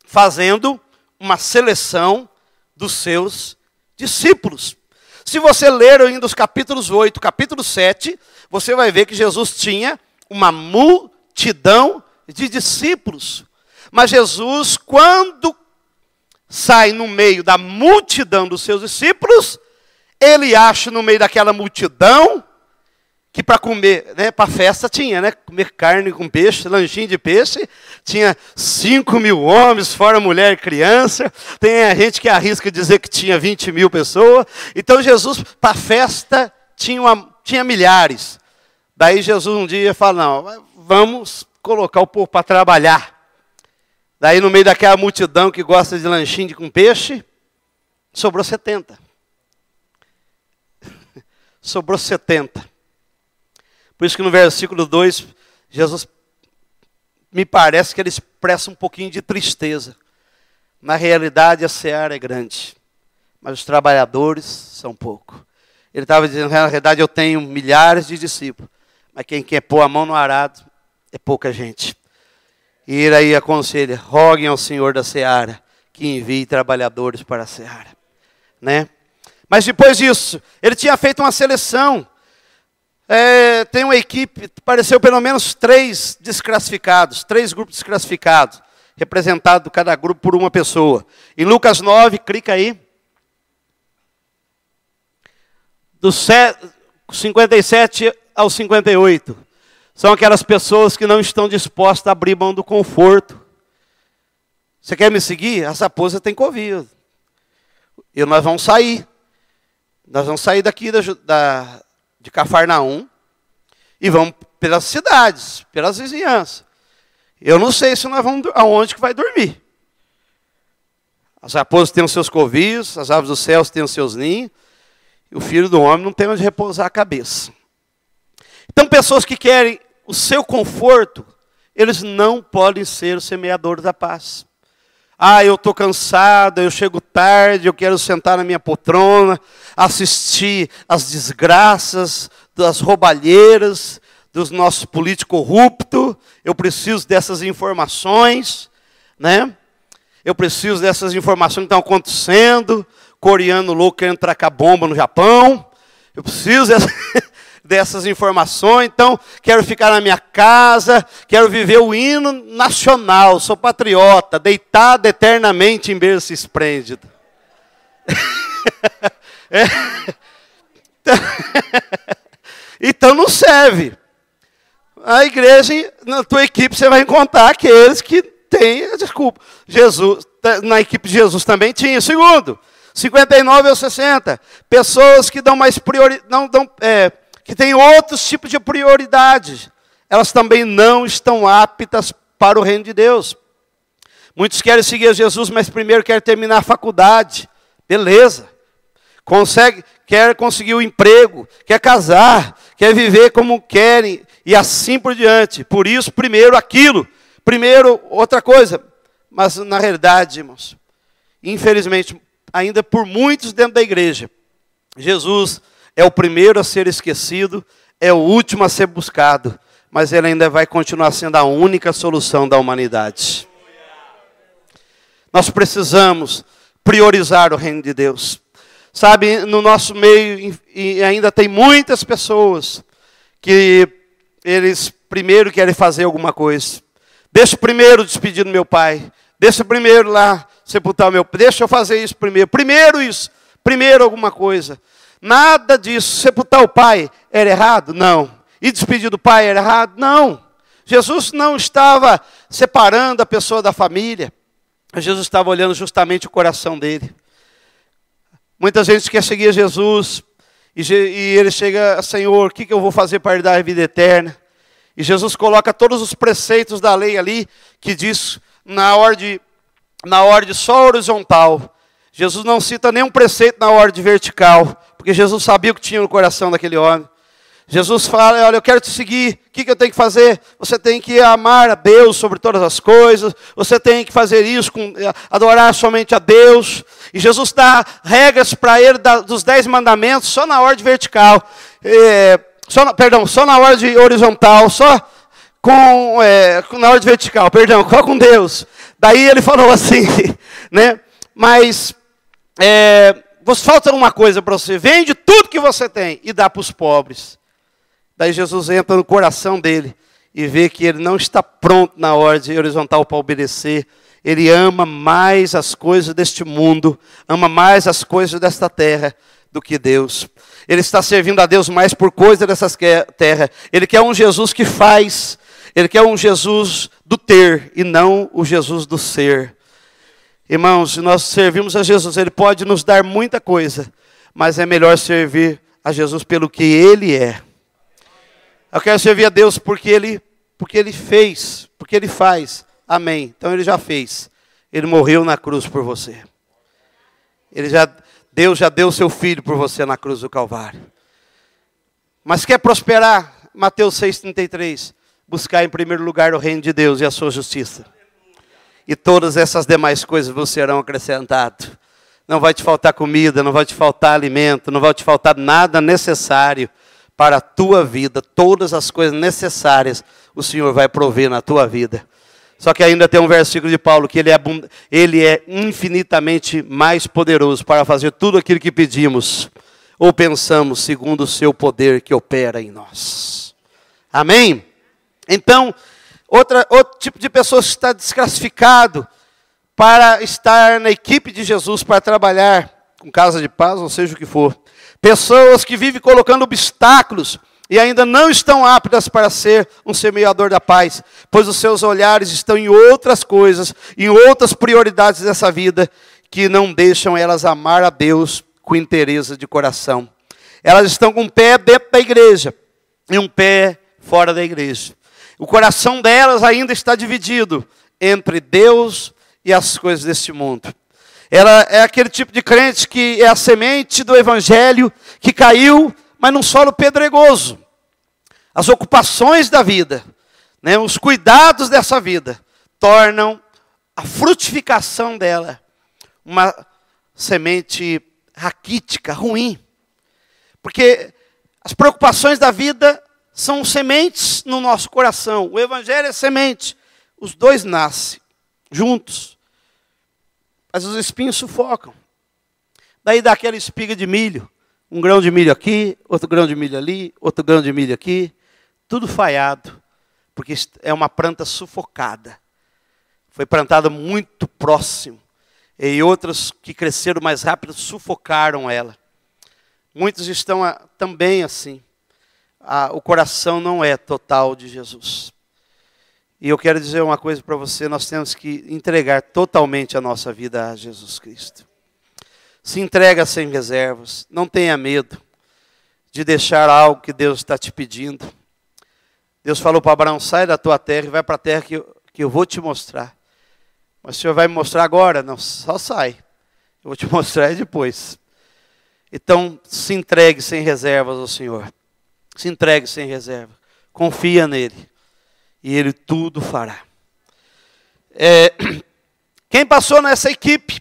fazendo uma seleção dos seus discípulos. Se você ler ainda os capítulos 8, capítulo 7, você vai ver que Jesus tinha uma multidão de discípulos. Mas Jesus, quando sai no meio da multidão dos seus discípulos, ele acha no meio daquela multidão, que para comer, né, para festa tinha, né, comer carne com peixe, lanchinho de peixe, tinha 5.000 homens, fora mulher e criança, tem a gente que arrisca dizer que tinha 20.000 pessoas, então Jesus, para festa, tinha milhares. Daí Jesus um dia fala, não, vamos colocar o povo para trabalhar. Daí no meio daquela multidão que gosta de lanchinho com peixe, sobrou 70. Sobrou 70. Por isso que no versículo 2, Jesus, me parece que ele expressa um pouquinho de tristeza. Na realidade, a seara é grande, mas os trabalhadores são poucos. Ele estava dizendo, na realidade, eu tenho milhares de discípulos, mas quem quer pôr a mão no arado é pouca gente. E ele aí aconselha, roguem ao Senhor da seara, que envie trabalhadores para a seara. Né? Mas depois disso, ele tinha feito uma seleção. Tem uma equipe, apareceu pelo menos 3 desclassificados, 3 grupos desclassificados, representado cada grupo por uma pessoa. Em Lucas 9, clica aí. Do 57 ao 58. São aquelas pessoas que não estão dispostas a abrir mão do conforto. Você quer me seguir? A raposa tem covil. E nós vamos sair. Nós vamos sair daqui de Cafarnaum e vamos pelas cidades, pelas vizinhanças. Eu não sei se nós vamos aonde que vai dormir. As raposas têm os seus covios, as aves dos céus têm os seus ninhos, e o filho do homem não tem onde repousar a cabeça. Então, pessoas que querem o seu conforto, eles não podem ser os semeadores da paz. Eu estou cansado, eu chego tarde, eu quero sentar na minha poltrona, assistir às desgraças, das roubalheiras, dos nossos políticos corruptos. Eu preciso dessas informações, né? Eu preciso dessas informações que estão acontecendo. Coreano louco querendo tracar bomba no Japão. Eu preciso dessas informações, então quero ficar na minha casa, quero viver o hino nacional, sou patriota, deitado eternamente em berço esplêndido. Então não serve. A igreja, na tua equipe, você vai encontrar aqueles que têm, desculpa, Jesus, na equipe de Jesus também tinha. Segundo, 59 ou 60, pessoas que dão mais prioridade, que têm outros tipos de prioridade, elas também não estão aptas para o reino de Deus. Muitos querem seguir Jesus, mas primeiro querem terminar a faculdade. Beleza. Quer conseguir o emprego, quer casar, quer viver como querem, e assim por diante. Por isso, primeiro aquilo, primeiro outra coisa. Mas na realidade, irmãos, infelizmente, ainda por muitos dentro da igreja, Jesus é o primeiro a ser esquecido, é o último a ser buscado, mas ele ainda vai continuar sendo a única solução da humanidade. Nós precisamos priorizar o reino de Deus. Sabe, no nosso meio e ainda tem muitas pessoas que eles primeiro querem fazer alguma coisa. Deixa eu primeiro despedir do meu pai. Deixa eu primeiro lá sepultar o meu pai. Deixa eu fazer isso primeiro. Primeiro isso. Primeiro alguma coisa. Nada disso. Sepultar o pai era errado? Não. E despedir do pai era errado? Não. Jesus não estava separando a pessoa da família. Jesus estava olhando justamente o coração dele. Muita gente quer seguir Jesus e ele chega, Senhor, o que eu vou fazer para herdar a vida eterna? E Jesus coloca todos os preceitos da lei ali, que diz na ordem só horizontal. Jesus não cita nenhum preceito na ordem vertical, porque Jesus sabia o que tinha no coração daquele homem. Jesus fala, olha, eu quero te seguir, o que eu tenho que fazer? Você tem que amar a Deus sobre todas as coisas, você tem que fazer isso, adorar somente a Deus. E Jesus dá regras para ele dos 10 mandamentos só na ordem vertical, só na ordem horizontal, só na ordem vertical, perdão, com Deus. Daí ele falou assim, né? Mas falta uma coisa para você, vende tudo que você tem e dá para os pobres. Daí Jesus entra no coração dele e vê que ele não está pronto na ordem horizontal para obedecer. Ele ama mais as coisas deste mundo, ama mais as coisas desta terra do que Deus. Ele está servindo a Deus mais por coisas dessa terra. Ele quer um Jesus que faz, ele quer um Jesus do ter e não o Jesus do ser. Irmãos, se nós servimos a Jesus, ele pode nos dar muita coisa, mas é melhor servir a Jesus pelo que ele é. Eu quero servir a Deus porque ele fez, porque ele faz. Amém. Então ele já fez. Ele morreu na cruz por você. Deus já deu seu filho por você na cruz do Calvário. Mas quer prosperar? Mateus 6,33. Buscar em primeiro lugar o reino de Deus e a sua justiça. E todas essas demais coisas vos serão acrescentadas. Não vai te faltar comida, não vai te faltar alimento, não vai te faltar nada necessário para a tua vida. Todas as coisas necessárias o Senhor vai prover na tua vida. Só que ainda tem um versículo de Paulo que ele é infinitamente mais poderoso para fazer tudo aquilo que pedimos ou pensamos segundo o seu poder que opera em nós. Amém? Então, outro tipo de pessoa que está desclassificado para estar na equipe de Jesus, para trabalhar com casa de paz, ou seja o que for. Pessoas que vivem colocando obstáculos e ainda não estão aptas para ser um semeador da paz, pois os seus olhares estão em outras coisas, em outras prioridades dessa vida, que não deixam elas amar a Deus com interesse de coração. Elas estão com um pé dentro da igreja e um pé fora da igreja. O coração delas ainda está dividido entre Deus e as coisas deste mundo. Ela é aquele tipo de crente que é a semente do evangelho que caiu, mas num solo pedregoso. As ocupações da vida, né, os cuidados dessa vida, tornam a frutificação dela uma semente raquítica, ruim. Porque as preocupações da vida são sementes no nosso coração. O evangelho é semente. Os dois nascem juntos. Mas os espinhos sufocam. Daí dá aquela espiga de milho. Um grão de milho aqui, outro grão de milho ali, outro grão de milho aqui. Tudo falhado. Porque é uma planta sufocada. Foi plantada muito próximo. E outras que cresceram mais rápido sufocaram ela. Muitos estão também assim. O coração não é total de Jesus. E eu quero dizer uma coisa para você, nós temos que entregar totalmente a nossa vida a Jesus Cristo. Se entrega sem reservas, não tenha medo de deixar algo que Deus está te pedindo. Deus falou para Abraão, sai da tua terra e vai para a terra que eu vou te mostrar. Mas o Senhor vai me mostrar agora? Não, só sai. Eu vou te mostrar depois. Então, se entregue sem reservas ao Senhor. Se entregue sem reserva. Confia nele. E ele tudo fará. Quem passou nessa equipe?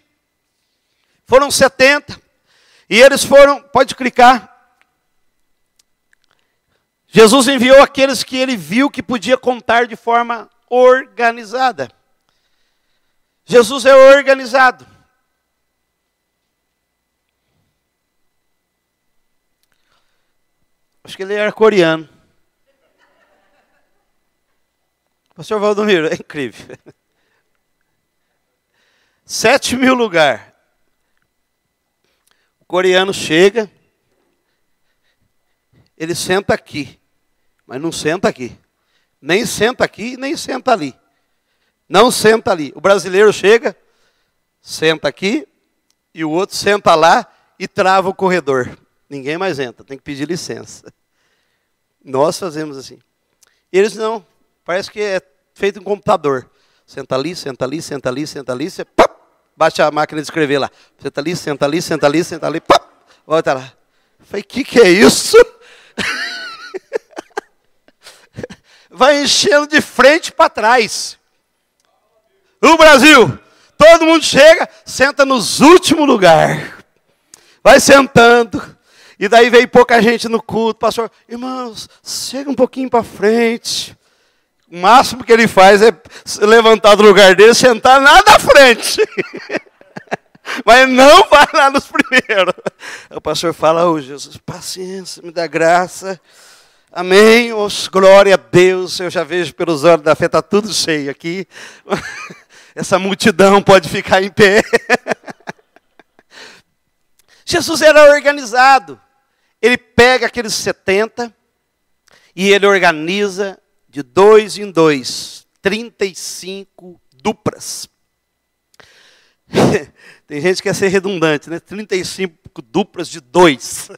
Foram 70. E eles foram, pode clicar. Jesus enviou aqueles que ele viu que podia contar de forma organizada. Jesus é organizado. Acho que ele era coreano. Pastor Valdomiro, é incrível. 7.000 lugares. O coreano chega, ele senta aqui, mas não senta aqui. Nem senta aqui, nem senta ali. Não senta ali. O brasileiro chega, senta aqui, e o outro senta lá e trava o corredor. Ninguém mais entra, tem que pedir licença. Nós fazemos assim. Eles não, parece que é feito um computador. Senta ali, senta ali, senta ali, senta ali, você baixa a máquina de escrever lá. Senta ali, senta ali, senta ali, senta ali, volta lá. Eu falei, que é isso? Vai enchendo de frente para trás. O Brasil, todo mundo chega, senta nos últimos lugares. Vai sentando. E daí veio pouca gente no culto. Pastor, irmãos, chega um pouquinho para frente. O máximo que ele faz é se levantar do lugar dele e sentar lá na frente. Mas não vai lá nos primeiros. O pastor fala, oh Jesus, paciência, me dá graça. Amém, oh, glória a Deus. Eu já vejo pelos olhos da fé, está tudo cheio aqui. Essa multidão pode ficar em pé. Jesus era organizado. Ele pega aqueles 70 e ele organiza de 2 em 2, 35 duplas. Tem gente que quer ser redundante, né? 35 duplas de 2.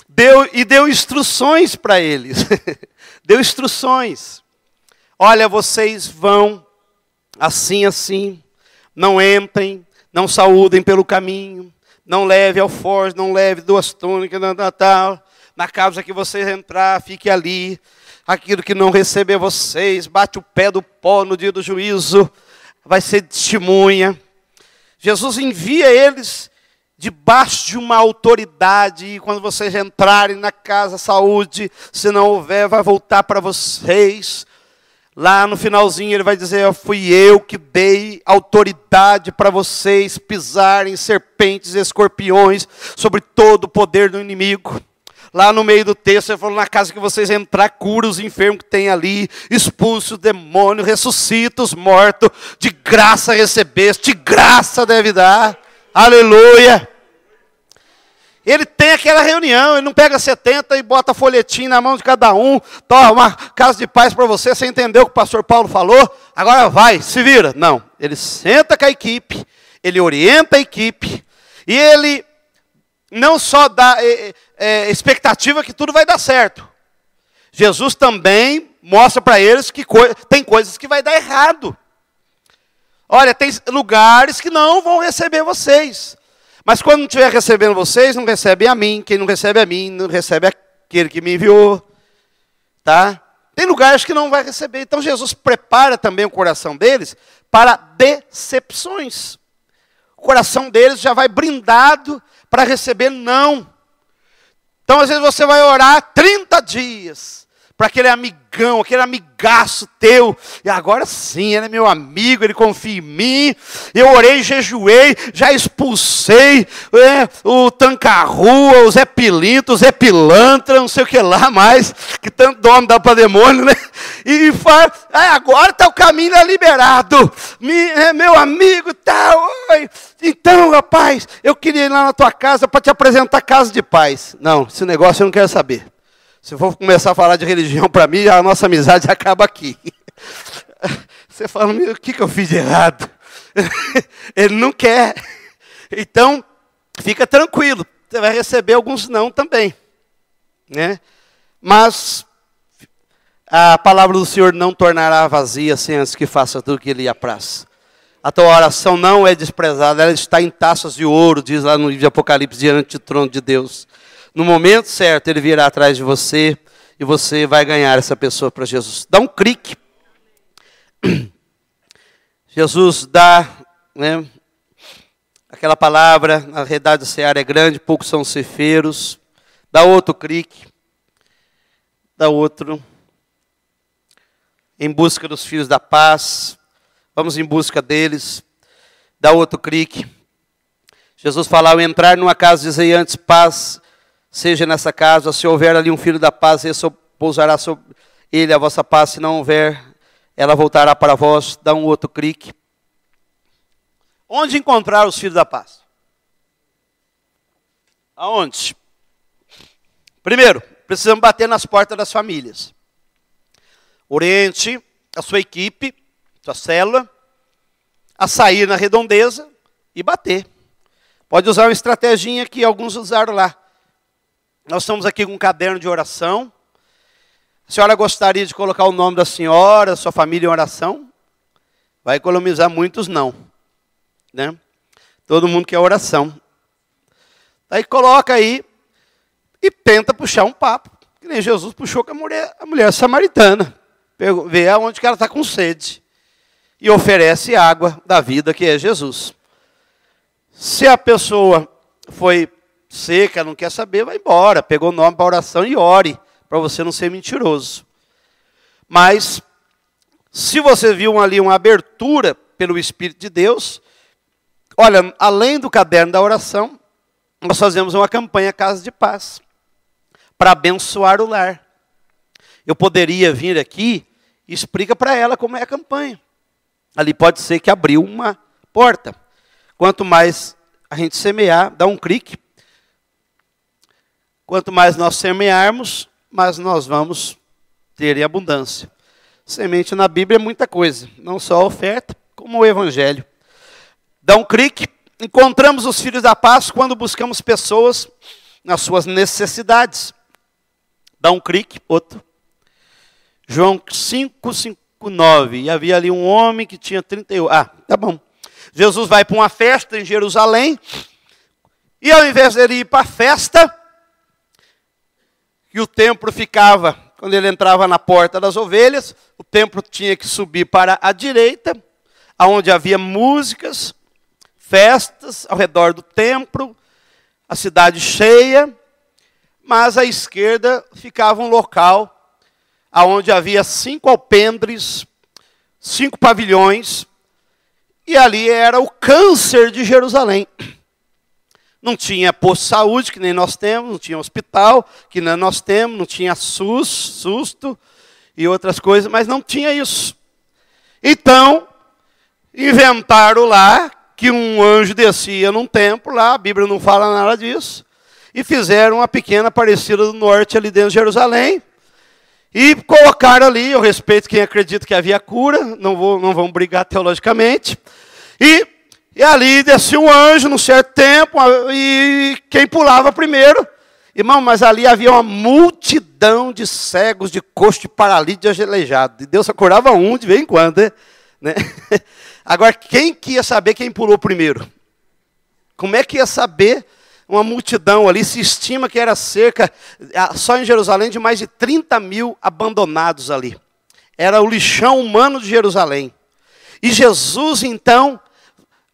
Deu instruções para eles. Deu instruções. Olha, vocês vão assim, assim. Não entrem, não saúdem pelo caminho. Não leve alforje, não leve 2 túnicas, tal. Na casa que vocês entrar, fique ali. Aquilo que não receber vocês, bate o pé do pó no dia do juízo. Vai ser testemunha. Jesus envia eles debaixo de uma autoridade. E quando vocês entrarem na casa, saúde. Se não houver, vai voltar para vocês. Lá no finalzinho ele vai dizer, fui eu que dei autoridade para vocês pisarem serpentes e escorpiões sobre todo o poder do inimigo. Lá no meio do texto, ele falou, na casa que vocês entrar, cura os enfermos que tem ali, expulsa o demônio, ressuscita os mortos, de graça recebeste, de graça deve dar. Aleluia! Ele tem aquela reunião, ele não pega 70 e bota folhetim na mão de cada um, toma uma casa de paz para você, você entendeu o que o pastor Paulo falou? Agora vai, se vira. Não, ele senta com a equipe, ele orienta a equipe, e ele não só dá expectativa que tudo vai dar certo. Jesus também mostra para eles que tem coisas que vai dar errado. Olha, tem lugares que não vão receber vocês. Mas quando não estiver recebendo vocês, não recebe a mim. Quem não recebe a mim, não recebe aquele que me enviou. Tá? Tem lugares que não vai receber. Então Jesus prepara também o coração deles para decepções. O coração deles já vai brindado para receber não. Então às vezes você vai orar 30 dias para aquele amigão, aquele amigaço teu. E agora sim, ele é meu amigo, ele confia em mim. Eu orei, jejuei, já expulsei o tranca-rua, o Zé Pilintra, o Zé Pilantra, não sei o que lá mais, que tanto nome dá para demônio, né? E fala, agora está o caminho liberado. Meu amigo e tal. Então, rapaz, eu queria ir lá na tua casa para te apresentar a casa de paz. Não, esse negócio eu não quero saber. Se eu for começar a falar de religião para mim, a nossa amizade acaba aqui. Você fala, o que eu fiz de errado? Ele não quer. Então, fica tranquilo. Você vai receber alguns não também. Né? Mas a palavra do Senhor não tornará vazia sem antes que faça tudo o que Ele apraz. A tua oração não é desprezada, ela está em taças de ouro, diz lá no livro de Apocalipse, diante do trono de Deus. No momento certo, Ele virá atrás de você e você vai ganhar essa pessoa para Jesus. Dá um clique. Jesus dá, né, aquela palavra, na realidade o seara é grande, poucos são ceifeiros. Dá outro clique. Dá outro. Em busca dos filhos da paz. Vamos em busca deles. Dá outro clique. Jesus fala, ao entrar numa casa, dizei antes, paz seja nessa casa, se houver ali um filho da paz, esse pousará sobre ele a vossa paz, se não houver, ela voltará para vós. Dá um outro clique. Onde encontrar os filhos da paz? Aonde? Primeiro, precisamos bater nas portas das famílias. Oriente a sua equipe, sua célula, a sair na redondeza e bater. Pode usar uma estratégia que alguns usaram lá. Nós estamos aqui com um caderno de oração. A senhora gostaria de colocar o nome da senhora, sua família em oração? Vai economizar muitos não. Né? Todo mundo quer oração. Aí coloca aí e tenta puxar um papo. Que nem Jesus puxou com a mulher samaritana. Vê aonde que ela está com sede. E oferece água da vida, que é Jesus. Se a pessoa foi seca, não quer saber, vai embora. Pegou o nome para oração e ore, para você não ser mentiroso. Mas, se você viu ali uma abertura pelo Espírito de Deus, olha, além do caderno da oração, nós fazemos uma campanha Casa de Paz, para abençoar o lar. Eu poderia vir aqui e explicar para ela como é a campanha. Ali pode ser que abriu uma porta. Quanto mais a gente semear, dá um clique. Quanto mais nós semearmos, mais nós vamos ter em abundância. Semente na Bíblia é muita coisa, não só a oferta, como o Evangelho. Dá um clique. Encontramos os filhos da paz quando buscamos pessoas nas suas necessidades. Dá um clique, outro. João 5:59. E havia ali um homem que tinha 38. Ah, tá bom. Jesus vai para uma festa em Jerusalém. E ao invés dele ir para a festa, que o templo ficava, quando ele entrava na porta das ovelhas, o templo tinha que subir para a direita, onde havia músicas, festas ao redor do templo, a cidade cheia, mas à esquerda ficava um local onde havia 5 alpendres, 5 pavilhões, e ali era o câncer de Jerusalém. Não tinha posto de saúde, que nem nós temos, não tinha hospital, que nem nós temos, não tinha susto e outras coisas, mas não tinha isso. Então, inventaram lá que um anjo descia num templo lá, a Bíblia não fala nada disso, e fizeram uma pequena Aparecida do Norte ali dentro de Jerusalém, e colocaram ali, eu respeito quem acredita que havia cura, não vamos brigar teologicamente, e ali descia um anjo num certo tempo, e quem pulava primeiro, irmão, mas ali havia uma multidão de cegos, de coxos, de paralíticos, de aleijados, e Deus só curava um de vez em quando, né? Agora, quem que ia saber quem pulou primeiro? Como é que ia saber uma multidão ali? Se estima que era cerca, só em Jerusalém, de mais de 30 mil abandonados ali. Era o lixão humano de Jerusalém. E Jesus, então,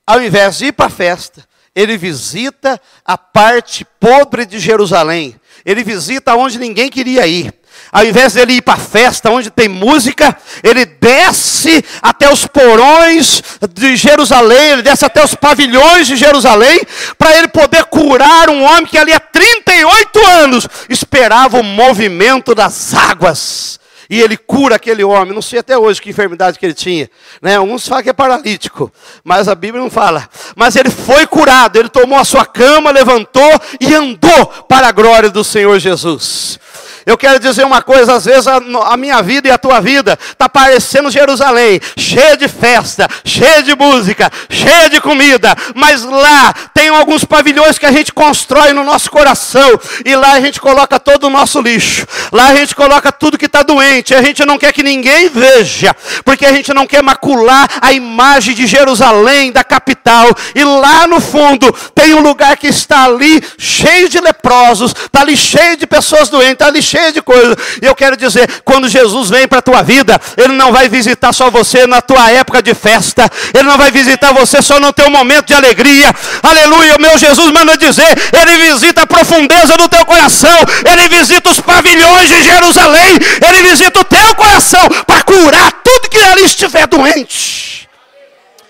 ao invés de ir para a festa, ele visita a parte podre de Jerusalém. Ele visita onde ninguém queria ir. Ao invés de ele ir para a festa onde tem música, ele desce até os porões de Jerusalém, ele desce até os pavilhões de Jerusalém, para ele poder curar um homem que ali há 38 anos esperava o movimento das águas. E ele cura aquele homem, não sei até hoje que enfermidade que ele tinha. Né? Uns falam que é paralítico, mas a Bíblia não fala. Mas ele foi curado, ele tomou a sua cama, levantou e andou para a glória do Senhor Jesus. Eu quero dizer uma coisa, às vezes a minha vida e a tua vida está parecendo Jerusalém, cheia de festa, cheia de música, cheia de comida, mas lá tem alguns pavilhões que a gente constrói no nosso coração, e lá a gente coloca todo o nosso lixo, lá a gente coloca tudo que está doente, a gente não quer que ninguém veja, porque a gente não quer macular a imagem de Jerusalém, da capital, e lá no fundo tem um lugar que está ali cheio de leprosos, está ali cheio de pessoas doentes, está ali cheio de coisa. E eu quero dizer, quando Jesus vem para a tua vida, ele não vai visitar só você na tua época de festa, ele não vai visitar você só no teu momento de alegria. Aleluia, o meu Jesus manda dizer, ele visita a profundeza do teu coração, ele visita os pavilhões de Jerusalém, ele visita o teu coração para curar tudo que ali estiver doente,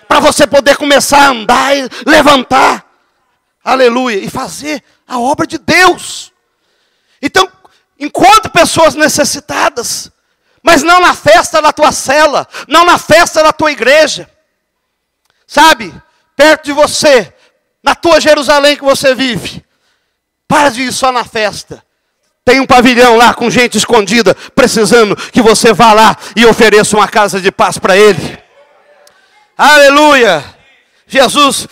para você poder começar a andar e levantar, aleluia, e fazer a obra de Deus. Então, encontre pessoas necessitadas, mas não na festa da tua cela, não na festa da tua igreja. Sabe, perto de você, na tua Jerusalém que você vive, para de ir só na festa. Tem um pavilhão lá com gente escondida, precisando que você vá lá e ofereça uma casa de paz para ele. Aleluia! Jesus,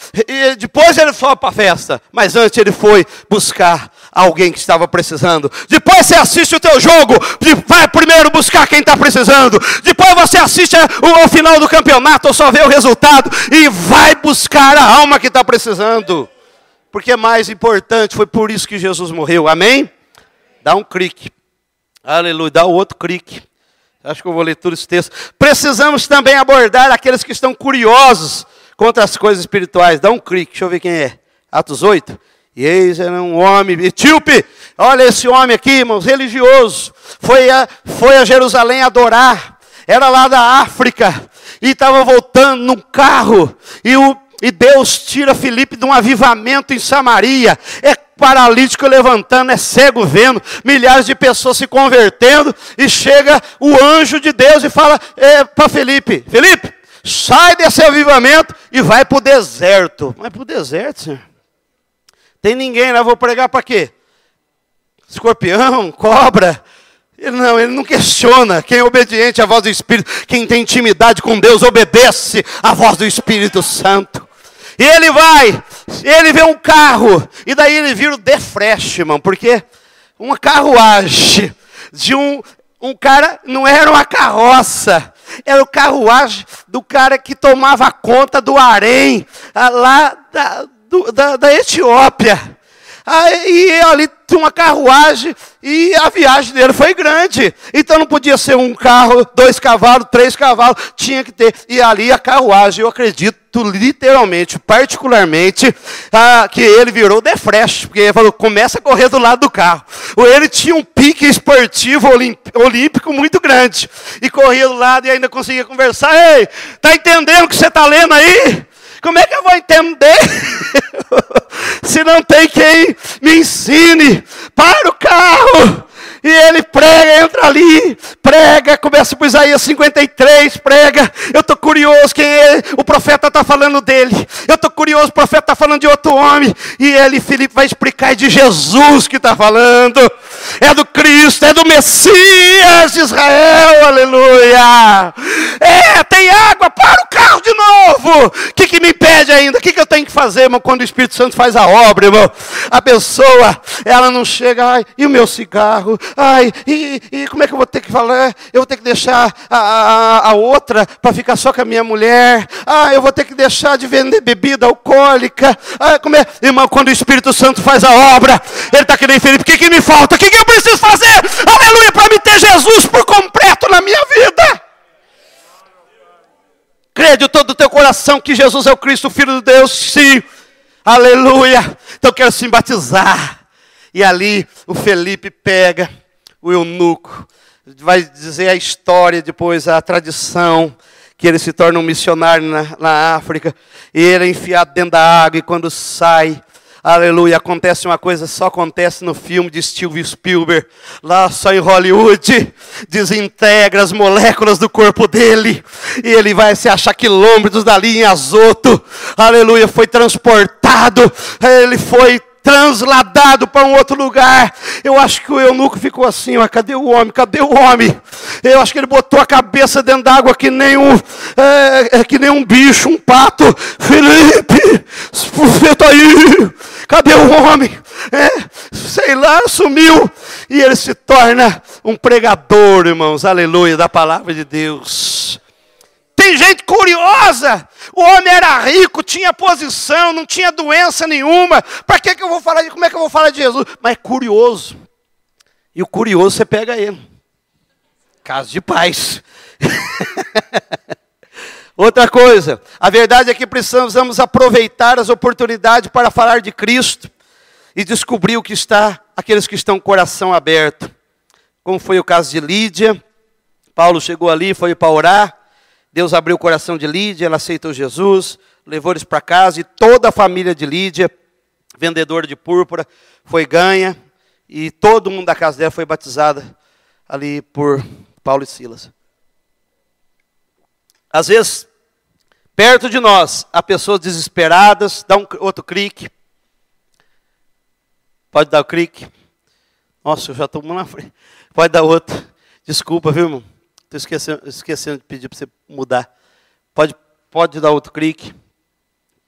depois ele foi para a festa, mas antes ele foi buscar alguém que estava precisando. Depois você assiste o teu jogo, vai primeiro buscar quem está precisando. Depois você assiste o final do campeonato, ou só vê o resultado, e vai buscar a alma que está precisando. Porque é mais importante, foi por isso que Jesus morreu, amém? Dá um clique, aleluia, dá o outro clique. Acho que eu vou ler tudo esse texto. Precisamos também abordar aqueles que estão curiosos contra as coisas espirituais. Dá um clique, deixa eu ver quem é. Atos 8. E eis era um homem etíope. Olha esse homem aqui, irmãos, religioso. foi a Jerusalém adorar. Era lá da África. E estava voltando num carro. E Deus tira Filipe de um avivamento em Samaria. É paralítico levantando, é cego vendo, milhares de pessoas se convertendo. E chega o anjo de Deus e fala para Filipe: Filipe, sai desse avivamento e vai para o deserto. Vai para o deserto, Senhor? Tem ninguém lá, vou pregar para quê? Escorpião, cobra? Ele não questiona. Quem é obediente à voz do Espírito, quem tem intimidade com Deus, obedece à voz do Espírito Santo. E ele vê um carro, e daí ele vira o The Freshman, porque uma carruagem de um cara, não era uma carroça, era o carruagem do cara que tomava conta do harém, lá da Etiópia. E ali tinha uma carruagem e a viagem dele foi grande. Então não podia ser um carro, 2 cavalos, 3 cavalos, tinha que ter. E ali a carruagem, eu acredito literalmente, particularmente, que ele virou The Fresh, porque ele falou, começa a correr do lado do carro. Ele tinha um pique esportivo olímpico muito grande. E corria do lado e ainda conseguia conversar. Ei, tá entendendo o que você está lendo aí? Como é que eu vou entender? Se não tem quem me ensine. Para o carro. E ele prega, entra ali, prega, começa por Isaías 53, prega. Eu estou curioso quem é, o profeta está falando dele. Eu estou curioso, o profeta está falando de outro homem. E ele, Filipe, vai explicar, é de Jesus que está falando. É do Cristo, é do Messias de Israel, aleluia. Tem água, para o carro de novo. O que me impede ainda? O que eu tenho que fazer, irmão, quando o Espírito Santo faz a obra, irmão? A pessoa, ela não chega, ai, e o meu cigarro? Ai, e como é que eu vou ter que falar? Eu vou ter que deixar a outra para ficar só com a minha mulher. Eu vou ter que deixar de vender bebida alcoólica. Como é? Irmão, quando o Espírito Santo faz a obra, ele está que nem Felipe. O que me falta? O que eu preciso fazer? Aleluia, para me ter Jesus por completo na minha vida. Crê de todo o teu coração que Jesus é o Cristo, o Filho de Deus, sim. Aleluia. Então eu quero se batizar. E ali o Felipe pega o eunuco, vai dizer a história, depois a tradição, que ele se torna um missionário na África, e ele é enfiado dentro da água, e quando sai, aleluia, acontece uma coisa, só acontece no filme de Steven Spielberg, lá só em Hollywood, desintegra as moléculas do corpo dele, e ele vai se achar quilômetros dali em Azoto, aleluia, foi transportado, ele foi transladado para um outro lugar. Eu acho que o eunuco ficou assim, cadê o homem? Cadê o homem? Eu acho que ele botou a cabeça dentro d'água que nem um bicho, um pato. Felipe, você está aí? Cadê o homem? Sei lá, sumiu. E ele se torna um pregador, irmãos, aleluia, da palavra de Deus. Tem gente curiosa. O homem era rico, tinha posição, não tinha doença nenhuma. Para que eu vou falar como é que eu vou falar de Jesus? Mas é curioso. E o curioso você pega ele. Caso de paz. Outra coisa, a verdade é que precisamos aproveitar as oportunidades para falar de Cristo e descobrir aqueles que estão com o coração aberto. Como foi o caso de Lídia. Paulo chegou ali, foi para orar. Deus abriu o coração de Lídia, ela aceitou Jesus, levou eles para casa, e toda a família de Lídia, vendedora de púrpura, foi ganha, e todo mundo da casa dela foi batizada ali por Paulo e Silas. Às vezes, perto de nós, há pessoas desesperadas, dá outro clique. Pode dar o clique. Nossa, eu já estou na frente. Pode dar outro. Desculpa, viu, irmão? Estou esquecendo de pedir para você mudar. Pode dar outro clique.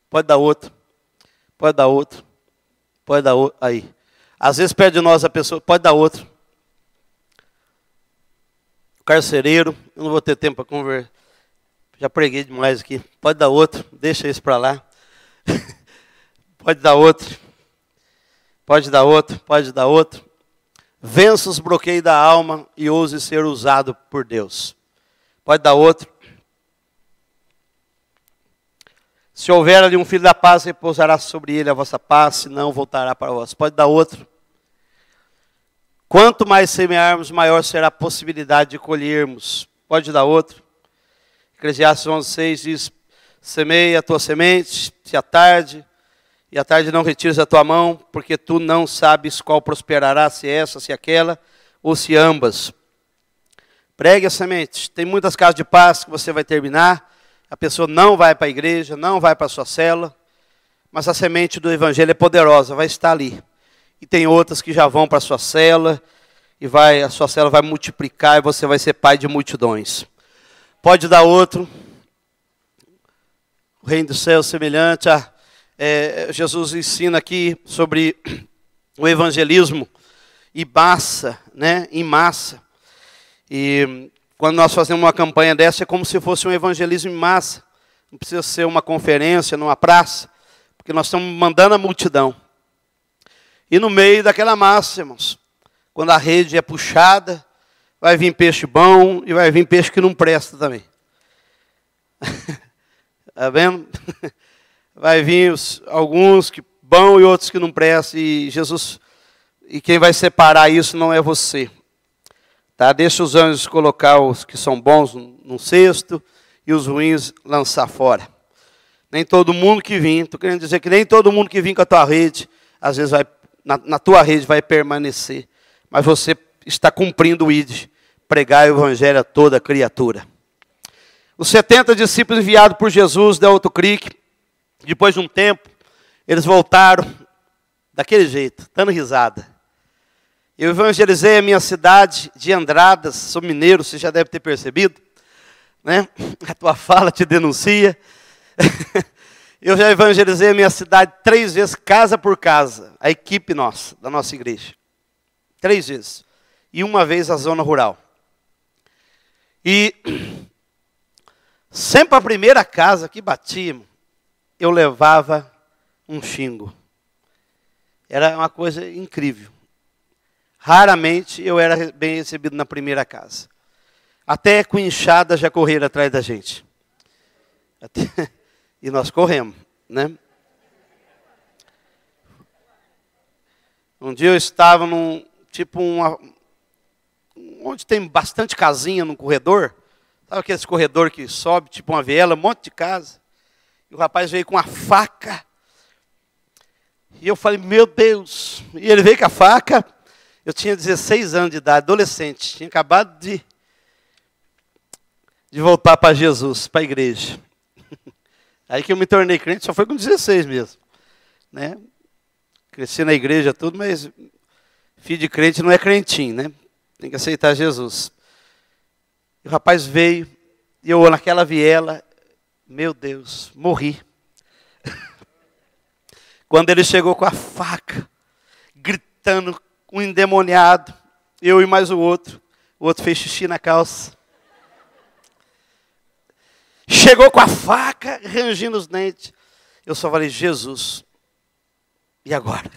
Pode dar outro. Pode dar outro. Pode dar outro. Aí. Às vezes perto de nós a pessoa. Pode dar outro. O carcereiro. Eu não vou ter tempo para conversar. Já preguei demais aqui. Pode dar outro. Deixa isso para lá. Pode dar outro. Pode dar outro. Pode dar outro. Vença os bloqueios da alma e ouse ser usado por Deus. Pode dar outro. Se houver ali um filho da paz, repousará sobre ele a vossa paz, se não voltará para vós. Pode dar outro. Quanto mais semearmos, maior será a possibilidade de colhermos. Pode dar outro. Eclesiastes 11:6 diz: semeia a tua semente, se à tarde, e à tarde não retires a tua mão, porque tu não sabes qual prosperará, se essa, se aquela, ou se ambas. Pregue a semente. Tem muitas casas de paz que você vai terminar, a pessoa não vai para a igreja, não vai para a sua célula, mas a semente do evangelho é poderosa, vai estar ali. E tem outras que já vão para a sua célula, e a sua célula vai multiplicar, e você vai ser pai de multidões. Pode dar outro. O reino do céu semelhante a... Jesus ensina aqui sobre o evangelismo em massa, né? Em massa. E quando nós fazemos uma campanha dessa, é como se fosse um evangelismo em massa. Não precisa ser uma conferência, numa praça, porque nós estamos mandando a multidão. E no meio daquela massa, irmãos, quando a rede é puxada, vai vir peixe bom e vai vir peixe que não presta também. Está vendo? Vai vir alguns que bom e outros que não prestam. E Jesus, e quem vai separar isso não é você. Tá? Deixa os anjos colocar os que são bons num cesto e os ruins lançar fora. Nem todo mundo que vem, estou querendo dizer que nem todo mundo que vem com a tua rede, às vezes vai, na tua rede vai permanecer. Mas você está cumprindo o ID, pregar o evangelho a toda criatura. Os 70 discípulos enviados por Jesus da Outro Creek, depois de um tempo, eles voltaram daquele jeito, dando risada. Eu evangelizei a minha cidade de Andradas, sou mineiro, você já deve ter percebido, né? A tua fala te denuncia. Eu já evangelizei a minha cidade 3 vezes, casa por casa, a equipe nossa, da nossa igreja. 3 vezes. E uma vez a zona rural. E sempre a primeira casa que batia, eu levava um xingo. Era uma coisa incrível. Raramente eu era bem recebido na primeira casa. Até com enxada já correram atrás da gente. E nós corremos, né? Um dia eu estava num, onde tem bastante casinha no corredor. Sabe aquele corredor que sobe, tipo uma viela, um monte de casa. E o rapaz veio com uma faca. E eu falei, meu Deus. E ele veio com a faca. Eu tinha 16 anos de idade, adolescente. Tinha acabado de voltar para Jesus, para a igreja. Aí que eu me tornei crente, só foi com 16 mesmo. Né? Cresci na igreja, tudo, mas filho de crente não é crentinho, né? Tem que aceitar Jesus. E o rapaz veio, e eu naquela viela, meu Deus, morri. Quando ele chegou com a faca, gritando, um endemoniado, eu e mais o outro fez xixi na calça. Chegou com a faca, rangindo os dentes. Eu só falei, Jesus, e agora?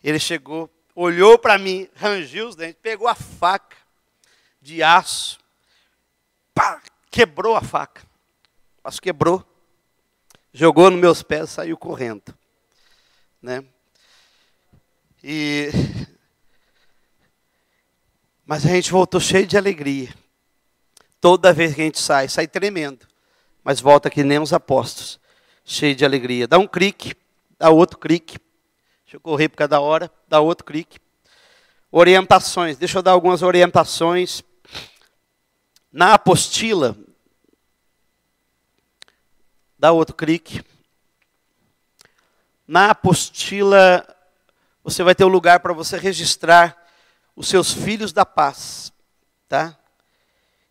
Ele chegou, olhou para mim, rangiu os dentes, pegou a faca de aço, pá, quebrou a faca. Mas quebrou, jogou nos meus pés e saiu correndo. Né? Mas a gente voltou cheio de alegria. Toda vez que a gente sai tremendo. Mas volta que nem os apóstolos, cheio de alegria. Dá um clique, dá outro clique. Deixa eu correr por cada hora, dá outro clique. Orientações, deixa eu dar algumas orientações. Na apostila, dá outro clique. Na apostila, você vai ter um lugar para você registrar os seus filhos da paz, tá?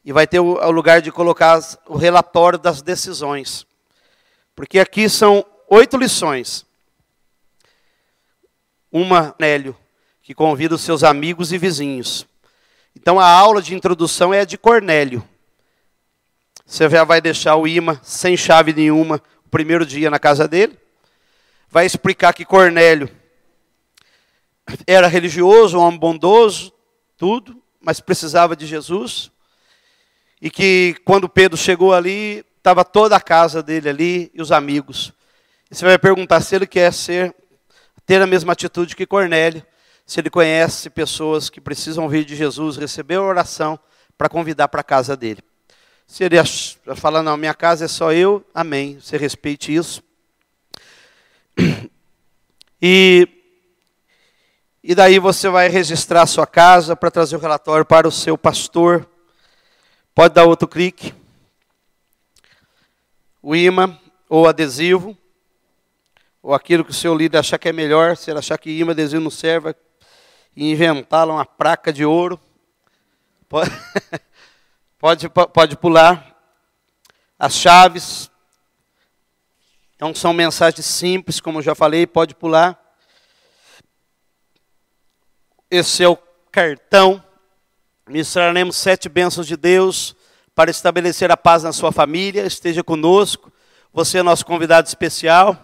E vai ter o lugar de colocar o relatório das decisões. Porque aqui são 8 lições. Uma, Cornélio, que convida os seus amigos e vizinhos. Então a aula de introdução é a de Cornélio. Você já vai deixar o imã sem chave nenhuma o primeiro dia na casa dele. Vai explicar que Cornélio era religioso, um homem bondoso, tudo, mas precisava de Jesus. E que quando Pedro chegou ali, estava toda a casa dele ali e os amigos. E você vai perguntar se ele quer ter a mesma atitude que Cornélio. se ele conhece pessoas que precisam ouvir de Jesus, receber a oração para convidar para a casa dele. Se ele falar, não, minha casa é só eu, amém, você respeite isso. E daí você vai registrar a sua casa para trazer o relatório para o seu pastor. Pode dar outro clique. O imã ou adesivo, ou aquilo que o seu líder achar que é melhor, se ele achar que imã, adesivo não serve, e inventar uma placa de ouro. Pode pular. As chaves. Então são mensagens simples, como eu já falei, pode pular. Esse é o cartão. Ministraremos 7 bênçãos de Deus para estabelecer a paz na sua família. Esteja conosco. Você é nosso convidado especial.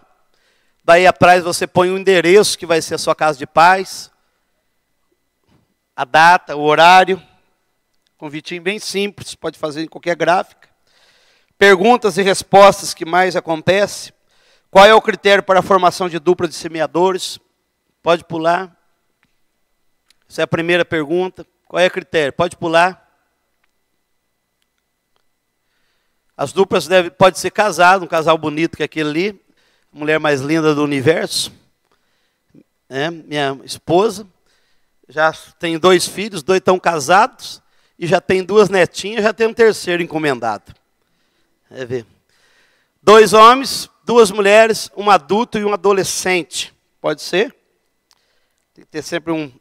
Daí atrás você põe o endereço que vai ser a sua casa de paz. A data, o horário. Convitinho bem simples, pode fazer em qualquer gráfica. Perguntas e respostas que mais acontece. Qual é o critério para a formação de dupla de semeadores? Pode pular. Essa é a primeira pergunta. Qual é o critério? Pode pular. As duplas pode ser casado, um casal bonito que é aquele ali. A mulher mais linda do universo. Minha esposa. Já tem 2 filhos, 2 estão casados. E já tem 2 netinhas, já tem um terceiro encomendado. Vai ver. 2 homens, 2 mulheres, um adulto e um adolescente. Pode ser? Tem que ter sempre um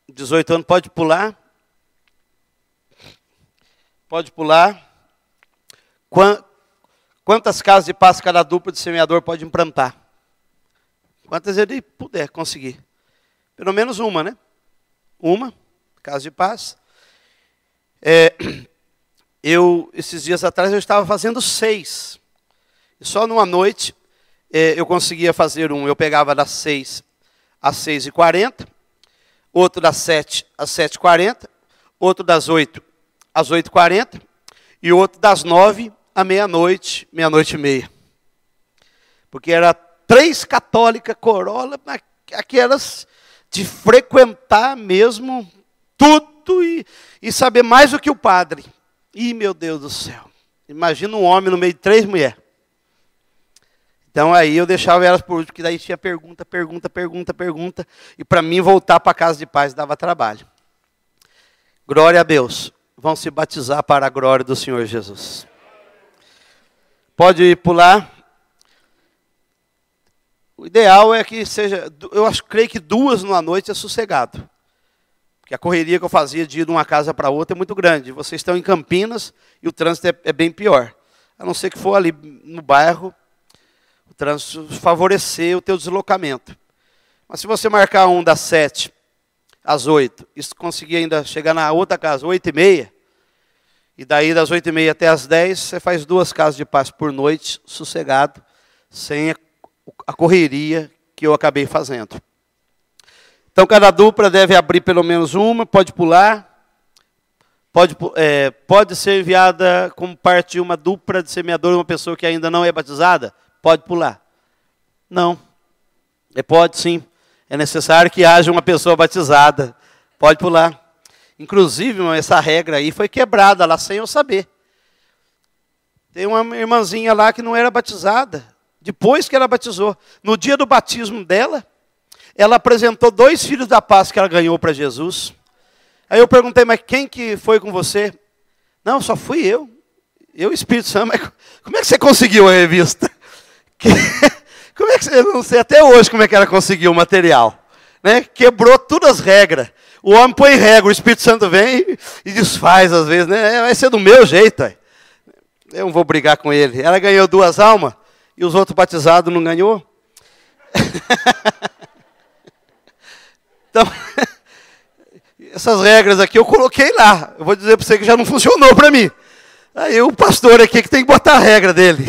18 anos, pode pular. Pode pular. Quantas casas de paz cada dupla de semeador pode implantar? Quantas ele puder conseguir. Pelo menos uma, né? Uma. Casa de paz. Esses dias atrás, eu estava fazendo 6. E só numa noite, eu conseguia fazer um. Eu pegava das 6 às 6h40, outro das 7 às 7h40, outro das 8 às 8h40, e outro das 9 à meia-noite, meia-noite e meia. Porque era 3 católicas, Corolla, aquelas de frequentar mesmo tudo e saber mais do que o padre. Ih, meu Deus do céu. Imagina um homem no meio de 3 mulheres. Então aí eu deixava elas por último, porque daí tinha pergunta. E para mim voltar para a casa de paz dava trabalho. Glória a Deus. Vão se batizar para a glória do Senhor Jesus. Pode pular. O ideal é que seja, creio que 2 numa noite é sossegado. Porque a correria que eu fazia de ir de uma casa para outra é muito grande. Vocês estão em Campinas e o trânsito é bem pior. A não ser que for ali no bairro, o trânsito favorecer o teu deslocamento. Mas se você marcar um das 7 às 8, e conseguir ainda chegar na outra casa, 8h30, e daí das 8h30 até às 10, você faz 2 casas de paz por noite, sossegado, sem a correria que eu acabei fazendo. Então, cada dupla deve abrir pelo menos uma, pode pular. Pode ser enviada como parte de uma dupla de semeador, uma pessoa que ainda não é batizada? Pode pular. Não. Pode sim. É necessário que haja uma pessoa batizada. Pode pular. Inclusive, essa regra aí foi quebrada lá sem eu saber. Tem uma irmãzinha lá que não era batizada. Depois que ela batizou. No dia do batismo dela, ela apresentou 2 filhos da paz que ela ganhou para Jesus. Aí eu perguntei, mas quem que foi com você? Não, só fui eu. Eu, Espírito Santo, mas como é que você conseguiu a revista? Como é que eu não sei até hoje como é que ela conseguiu o material. Né? Quebrou todas as regras. O homem põe regra, o Espírito Santo vem e desfaz às vezes. Né? Vai ser do meu jeito. Eu não vou brigar com ele. Ela ganhou 2 almas e os outros batizados não ganhou. Então, essas regras aqui eu coloquei lá. Eu vou dizer para você que já não funcionou para mim. Aí o pastor aqui que tem que botar a regra dele.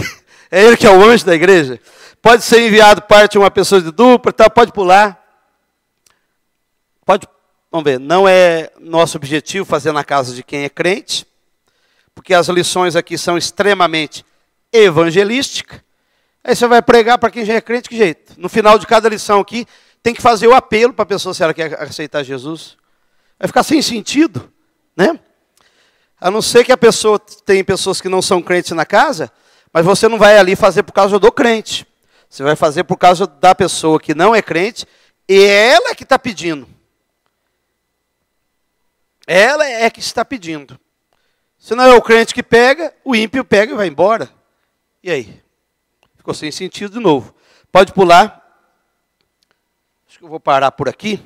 É ele que é o anjo da igreja. Pode ser enviado parte de uma pessoa de dupla, tá? Pode pular. Vamos ver, não é nosso objetivo fazer na casa de quem é crente, porque as lições aqui são extremamente evangelísticas. Aí você vai pregar para quem já é crente, que jeito? No final de cada lição aqui, tem que fazer o apelo para a pessoa se ela quer aceitar Jesus. Vai ficar sem sentido, né? A não ser que a pessoa, tem pessoas que não são crentes na casa, mas você não vai ali fazer por causa do crente. Você vai fazer por causa da pessoa que não é crente, e ela que está pedindo. Ela é que está pedindo. Se não é o crente que pega, o ímpio pega e vai embora. E aí? Ficou sem sentido de novo. Pode pular. Acho que eu vou parar por aqui.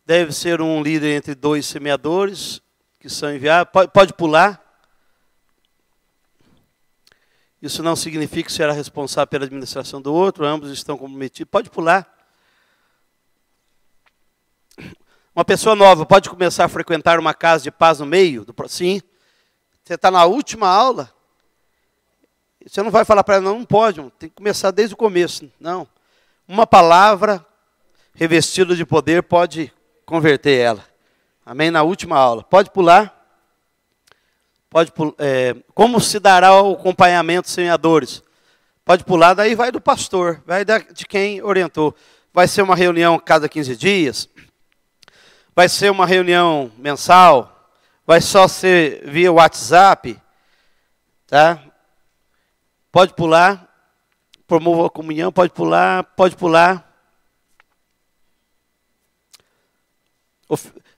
Deve ser um líder entre 2 semeadores que são enviados. Pode pular. Isso não significa que será responsável pela administração do outro, ambos estão comprometidos. Pode pular. Uma pessoa nova pode começar a frequentar uma casa de paz no meio? Sim. Você está na última aula. Você não vai falar para ela, não pode, tem que começar desde o começo. Não. Uma palavra revestida de poder pode converter ela. Amém? Na última aula. Pode pular. Como se dará o acompanhamento dos semeadores? Pode pular, daí vai do pastor, vai de quem orientou. Vai ser uma reunião cada 15 dias? Vai ser uma reunião mensal? Vai só ser via WhatsApp? Tá? Pode pular. Promova a comunhão, pode pular, pode pular.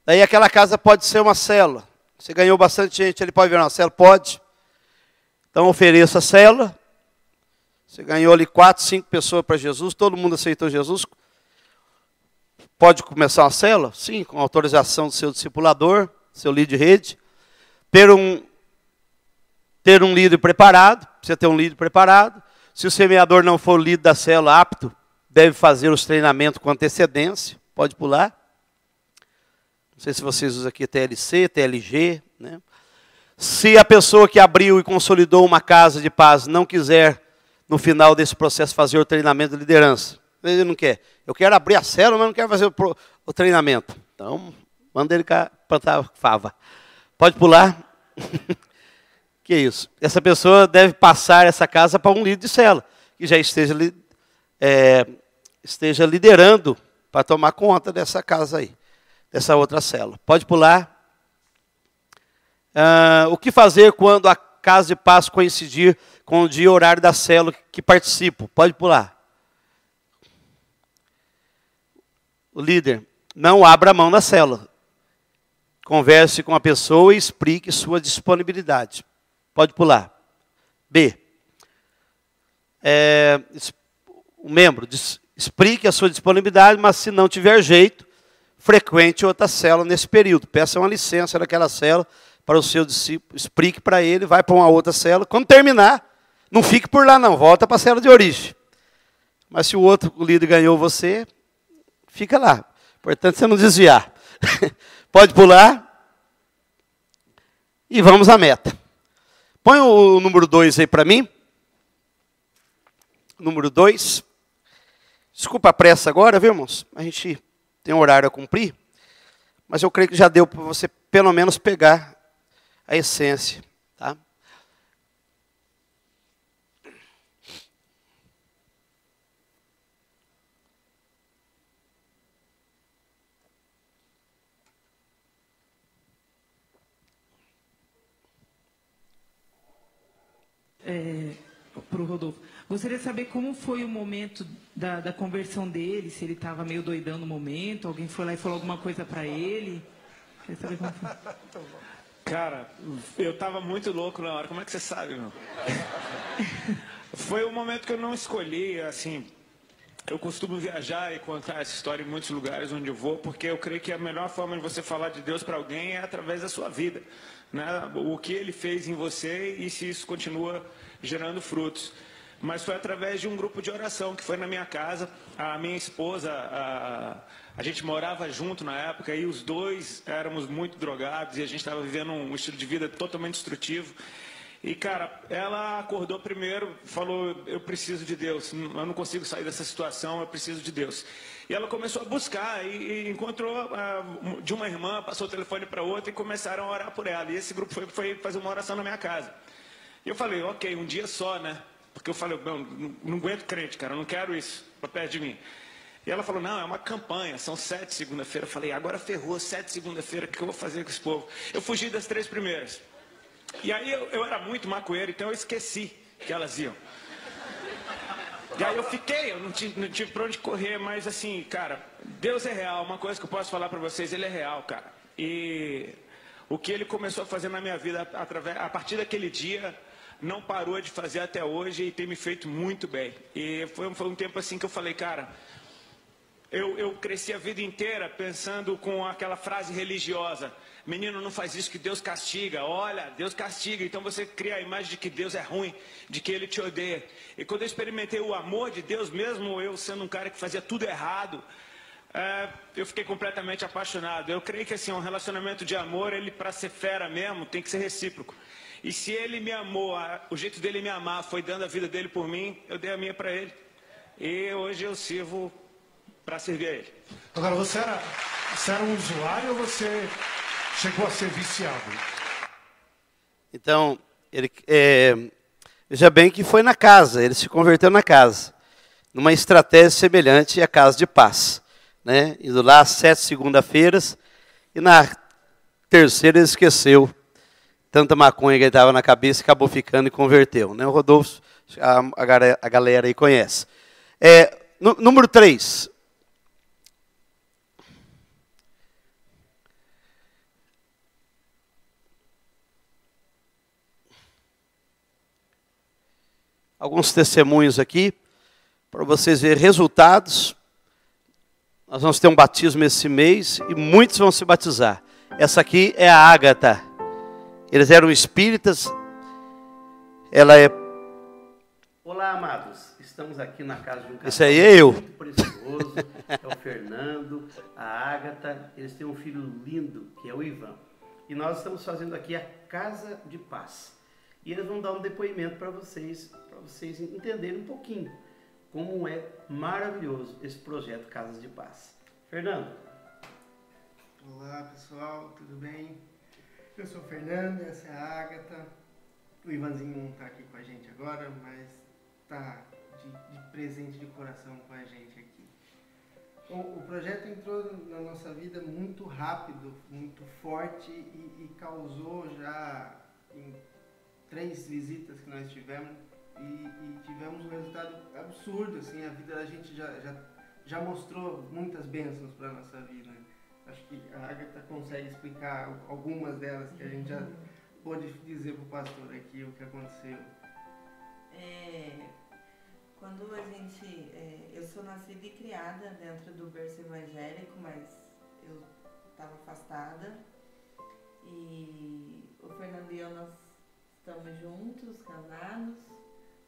Daí aquela casa pode ser uma célula. Você ganhou bastante gente, ele pode virar uma célula? Pode. Então ofereça a célula. Você ganhou ali 4, 5 pessoas para Jesus, todo mundo aceitou Jesus. Pode começar uma célula? Sim, com autorização do seu discipulador, seu líder de rede. Ter um líder preparado, precisa ter um líder preparado. Se o semeador não for o líder da célula apto, deve fazer os treinamentos com antecedência. Pode pular. Não sei se vocês usam aqui TLC, TLG. Né? Se a pessoa que abriu e consolidou uma casa de paz não quiser, no final desse processo, fazer o treinamento de liderança. Ele não quer. Eu quero abrir a célula, mas não quero fazer o treinamento. Então, manda ele plantar fava. Pode pular. Que isso? Essa pessoa deve passar essa casa para um líder de célula, que já esteja liderando para tomar conta dessa casa aí, dessa outra célula. Pode pular. O que fazer quando a casa de paz coincidir com o dia e horário da célula que participo? Pode pular. O líder, não abra a mão da célula. Converse com a pessoa e explique sua disponibilidade. Pode pular. B. O membro, explique a sua disponibilidade, mas se não tiver jeito, frequente outra célula nesse período. Peça uma licença daquela célula para o seu discípulo, explique para ele, vai para uma outra célula. Quando terminar, não fique por lá não, volta para a célula de origem. Mas se o líder ganhou você, fica lá. Importante você não desviar. Pode pular. E vamos à meta. Põe o número 2 aí para mim. Número 2. Desculpa a pressa agora, viu, irmãos? A gente tem um horário a cumprir. Mas eu creio que já deu para você, pelo menos, pegar a essência. Tá? Para o Rodolfo. Gostaria de saber como foi o momento da conversão dele, se ele estava meio doidão no momento, alguém foi lá e falou alguma coisa para ele. Queria saber como foi. Cara, eu estava muito louco na hora. Como é que você sabe, meu? Foi um momento que eu não escolhi, assim. Eu costumo viajar e contar essa história em muitos lugares onde eu vou, porque eu creio que a melhor forma de você falar de Deus para alguém é através da sua vida, né? O que Ele fez em você e se isso continua gerando frutos. Mas foi através de um grupo de oração que foi na minha casa. A minha esposa, a gente morava junto na época e os dois éramos muito drogados e a gente estava vivendo um estilo de vida totalmente destrutivo. E, cara, ela acordou primeiro, falou, eu preciso de Deus, eu não consigo sair dessa situação, eu preciso de Deus. E ela começou a buscar e encontrou de uma irmã, passou o telefone para outra e começaram a orar por ela. E esse grupo foi fazer uma oração na minha casa. E eu falei, ok, um dia só, né? Porque eu falei, não aguento crente, cara, eu não quero isso para perto de mim. E ela falou, não, é uma campanha, são 7 segunda-feira. Eu falei, agora ferrou, 7 segunda-feira, o que eu vou fazer com esse povo? Eu fugi das 3 primeiras. E aí eu era muito maconheiro, então eu esqueci que elas iam. E aí eu fiquei, eu não tive pra onde correr, mas assim, cara, Deus é real. Uma coisa que eu posso falar pra vocês, Ele é real, cara. E o que Ele começou a fazer na minha vida, a partir daquele dia, não parou de fazer até hoje e tem me feito muito bem. E foi um tempo assim que eu falei, cara, eu cresci a vida inteira pensando com aquela frase religiosa, menino, não faz isso que Deus castiga. Olha, Deus castiga. Então você cria a imagem de que Deus é ruim, de que Ele te odeia. E quando eu experimentei o amor de Deus, mesmo eu sendo um cara que fazia tudo errado, eu fiquei completamente apaixonado. Eu creio que assim, um relacionamento de amor, ele para ser fera mesmo, tem que ser recíproco. E se Ele me amou, o jeito dele me amar foi dando a vida dele por mim, eu dei a minha para Ele. E hoje eu sirvo para servir a Ele. Agora, você era um usuário ou você chegou a ser viciado? Então, veja bem que foi na casa, ele se converteu na casa, numa estratégia semelhante à Casa de Paz, né? Indo lá às 7 segunda-feiras, e na terceira ele esqueceu tanta maconha que ele estava na cabeça, acabou ficando e converteu, né? O Rodolfo, a galera aí conhece. Número 3. Alguns testemunhos aqui, para vocês verem resultados. Nós vamos ter um batismo esse mês e muitos vão se batizar. Essa aqui é a Ágata. Eles eram espíritas. Ela é... Olá, amados. Estamos aqui na casa de um casal. Esse aí é eu. Muito precioso. É o Fernando, a Ágata. Eles têm um filho lindo, que é o Ivan. E nós estamos fazendo aqui a Casa de Paz. E eles vão dar um depoimento para vocês entenderem um pouquinho como é maravilhoso esse projeto Casas de Paz. Fernando. Olá, pessoal, tudo bem? Eu sou o Fernando, essa é a Ágata. O Ivanzinho não está aqui com a gente agora, mas está de presente de coração com a gente aqui. O projeto entrou na nossa vida muito rápido, muito forte e causou já em 3 visitas que nós tivemos e tivemos um resultado absurdo, assim, a vida da gente já mostrou muitas bênçãos para a nossa vida. Acho que a Ágata consegue explicar algumas delas que a gente já pôde dizer para o pastor aqui o que aconteceu. Quando a gente... eu sou nascida e criada dentro do berço evangélico, mas eu estava afastada. E o Fernando e eu, nós estamos juntos, casados,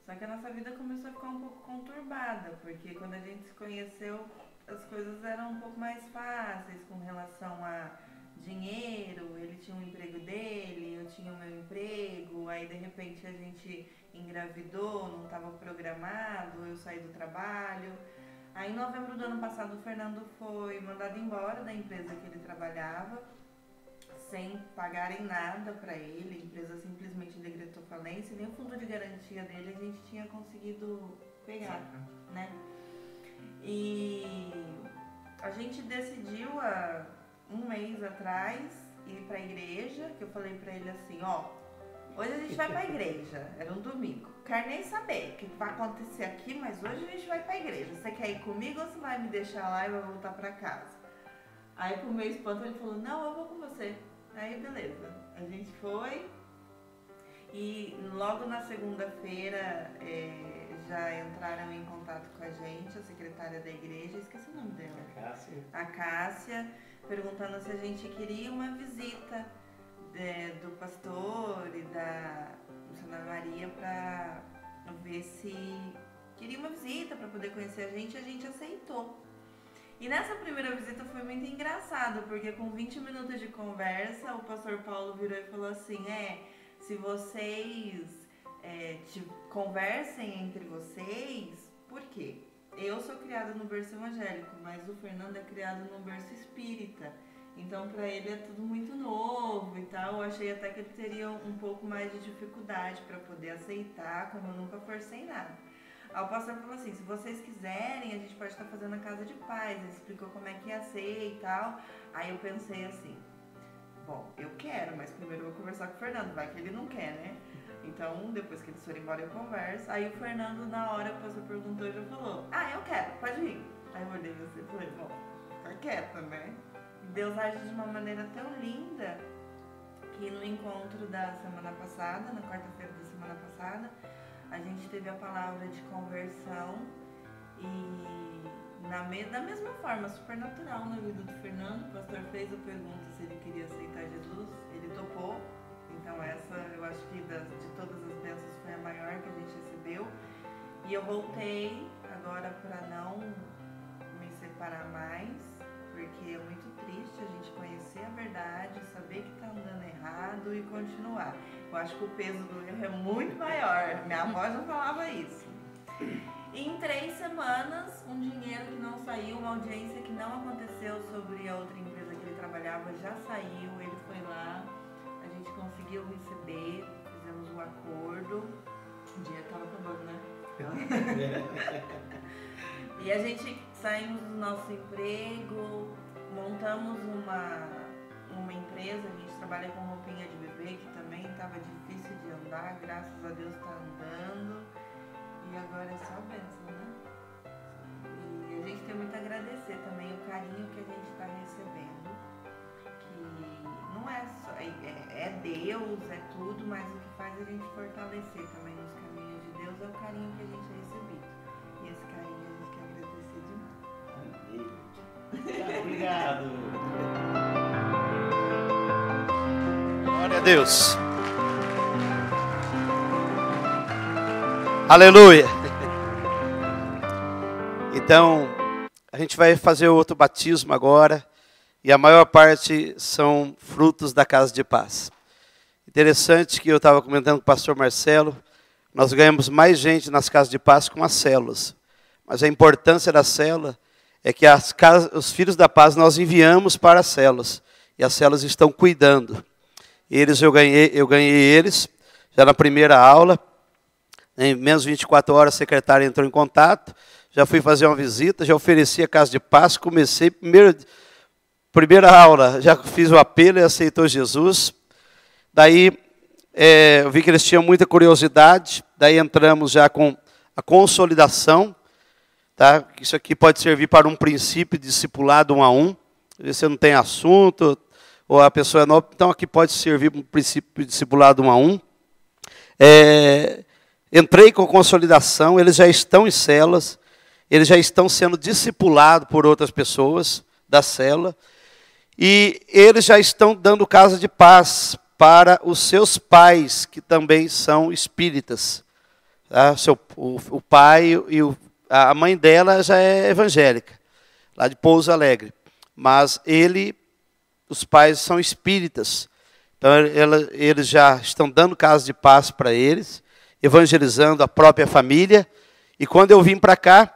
só que a nossa vida começou a ficar um pouco conturbada, porque quando a gente se conheceu, as coisas eram um pouco mais fáceis com relação a dinheiro. Ele tinha um emprego dele, eu tinha o meu emprego, aí de repente a gente engravidou, não estava programado, eu saí do trabalho. Aí em novembro do ano passado o Fernando foi mandado embora da empresa que ele trabalhava, sem pagarem nada para ele. A empresa simplesmente decretou falência, nem o fundo de garantia dele a gente tinha conseguido pegar, né? E a gente decidiu há um mês atrás ir para a igreja, que eu falei para ele assim, ó, hoje a gente vai para a igreja, era um domingo, quero nem saber o que vai acontecer aqui, mas hoje a gente vai para a igreja, você quer ir comigo ou você vai me deixar lá e vai voltar para casa? Aí pro meu espanto ele falou, não, eu vou com você. Aí beleza, a gente foi e logo na segunda-feira já entraram em contato com a gente, a secretária da igreja, esqueci o nome dela. A Cássia, perguntando se a gente queria uma visita do pastor e da missionária Maria para ver se queria uma visita para poder conhecer a gente aceitou. E nessa primeira visita foi muito engraçado, porque com 20 minutos de conversa, o pastor Paulo virou e falou assim, se vocês conversem entre vocês, por quê? Eu sou criada no berço evangélico, mas o Fernando é criado no berço espírita. Então para ele é tudo muito novo e tal. Eu achei até que ele teria um pouco mais de dificuldade para poder aceitar, como eu nunca forcei nada. Aí o pastor falou assim, se vocês quiserem, a gente pode estar fazendo a casa de paz. Ele explicou como é que ia ser e tal. Aí eu pensei assim, bom, eu quero, mas primeiro eu vou conversar com o Fernando, vai que ele não quer, né? Então, depois que eles forem embora, eu converso. Aí o Fernando, na hora que o pastor perguntou, já falou, eu quero, pode ir. Aí eu olhei você e falei, bom, fica quieta, né? E Deus age de uma maneira tão linda que no encontro da semana passada, na quarta-feira da semana passada, a gente teve a palavra de conversão e da mesma forma, super natural na vida do Fernando, o pastor fez a pergunta se ele queria aceitar Jesus, ele topou. Então essa, eu acho que de todas as bênçãos foi a maior que a gente recebeu. E eu voltei agora para não me separar mais, porque é muito triste a gente conhecer a verdade, saber que está andando errado e continuar. Eu acho que o peso do erro é muito maior. Minha avó já falava isso. E em 3 semanas, um dinheiro que não saiu, uma audiência que não aconteceu sobre a outra empresa que ele trabalhava já saiu, ele foi lá. A gente conseguiu receber, fizemos um acordo. O dinheiro estava acabando, né? E a gente saímos do nosso emprego, montamos uma empresa, a gente trabalha com roupinha de bebê, que também estava difícil de andar, graças a Deus está andando. E agora é só bênção, né? E a gente tem muito a agradecer também o carinho que a gente está recebendo. Não é só, é Deus, é tudo, mas o que faz a gente fortalecer também nos caminhos de Deus é o carinho que a gente é recebido. E esse carinho a gente quer agradecer demais. Obrigado. Glória a Deus. Aleluia. Então, a gente vai fazer outro batismo agora. E a maior parte são frutos da Casa de Paz. Interessante que eu estava comentando com o pastor Marcelo, nós ganhamos mais gente nas Casas de Paz com as células. Mas a importância da célula é que os filhos da paz nós enviamos para as células. E as células estão cuidando. Eu ganhei eles já na primeira aula. Em menos de 24 horas a secretária entrou em contato. Já fui fazer uma visita, já ofereci a Casa de Paz. Comecei primeira aula, já fiz o apelo e aceitou Jesus. Daí, eu vi que eles tinham muita curiosidade. Daí entramos já com a consolidação. Tá? Isso aqui pode servir para um princípio de discipulado 1 a 1. Você não tem assunto, ou a pessoa é nova. Então, aqui pode servir para um princípio de discipulado 1 a 1. Entrei com consolidação, eles já estão em células. Eles já estão sendo discipulados por outras pessoas da célula. E eles já estão dando casa de paz para os seus pais, que também são espíritas. Tá? O pai e a mãe dela já é evangélica, lá de Pouso Alegre. Mas os pais são espíritas. Então eles já estão dando casa de paz para eles, evangelizando a própria família. E quando eu vim para cá,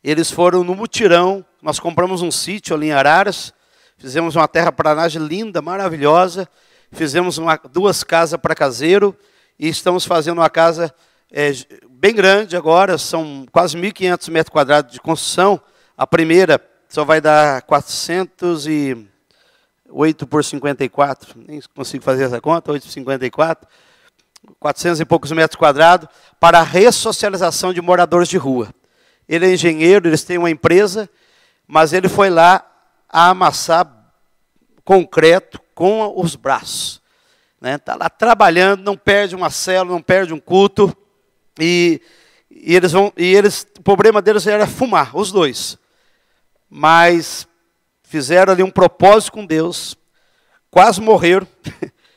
eles foram no mutirão. Nós compramos um sítio ali em Araras. Fizemos uma terraplanagem linda, maravilhosa. Fizemos 2 casas para caseiro. E estamos fazendo uma casa bem grande agora. São quase 1.500 metros quadrados de construção. A primeira só vai dar 408 por 54. Nem consigo fazer essa conta. 8 por 54. 400 e poucos metros quadrados. Para a ressocialização de moradores de rua. Ele é engenheiro, eles têm uma empresa. Mas ele foi lá a amassar concreto com os braços. Está lá trabalhando, não perde uma célula, não perde um culto. E o problema deles era fumar, os dois. Mas fizeram ali um propósito com Deus, quase morreram,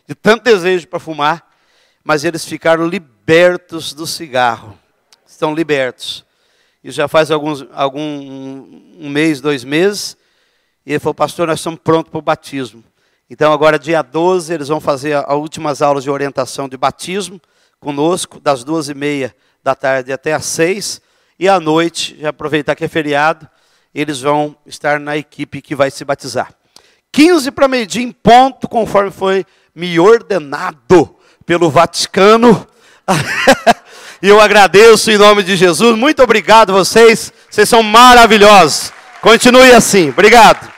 de tanto desejo para fumar, mas eles ficaram libertos do cigarro. Estão libertos. E já faz um mês, 2 meses, e ele falou, pastor, nós estamos prontos para o batismo. Então agora dia 12 eles vão fazer as últimas aulas de orientação de batismo conosco, das 2h30 da tarde até às 6h, e à noite, já aproveitar que é feriado, eles vão estar na equipe que vai se batizar. 15 para meio-dia em ponto, conforme foi me ordenado pelo Vaticano. E eu agradeço em nome de Jesus. Muito obrigado vocês. Vocês são maravilhosos. Continue assim. Obrigado.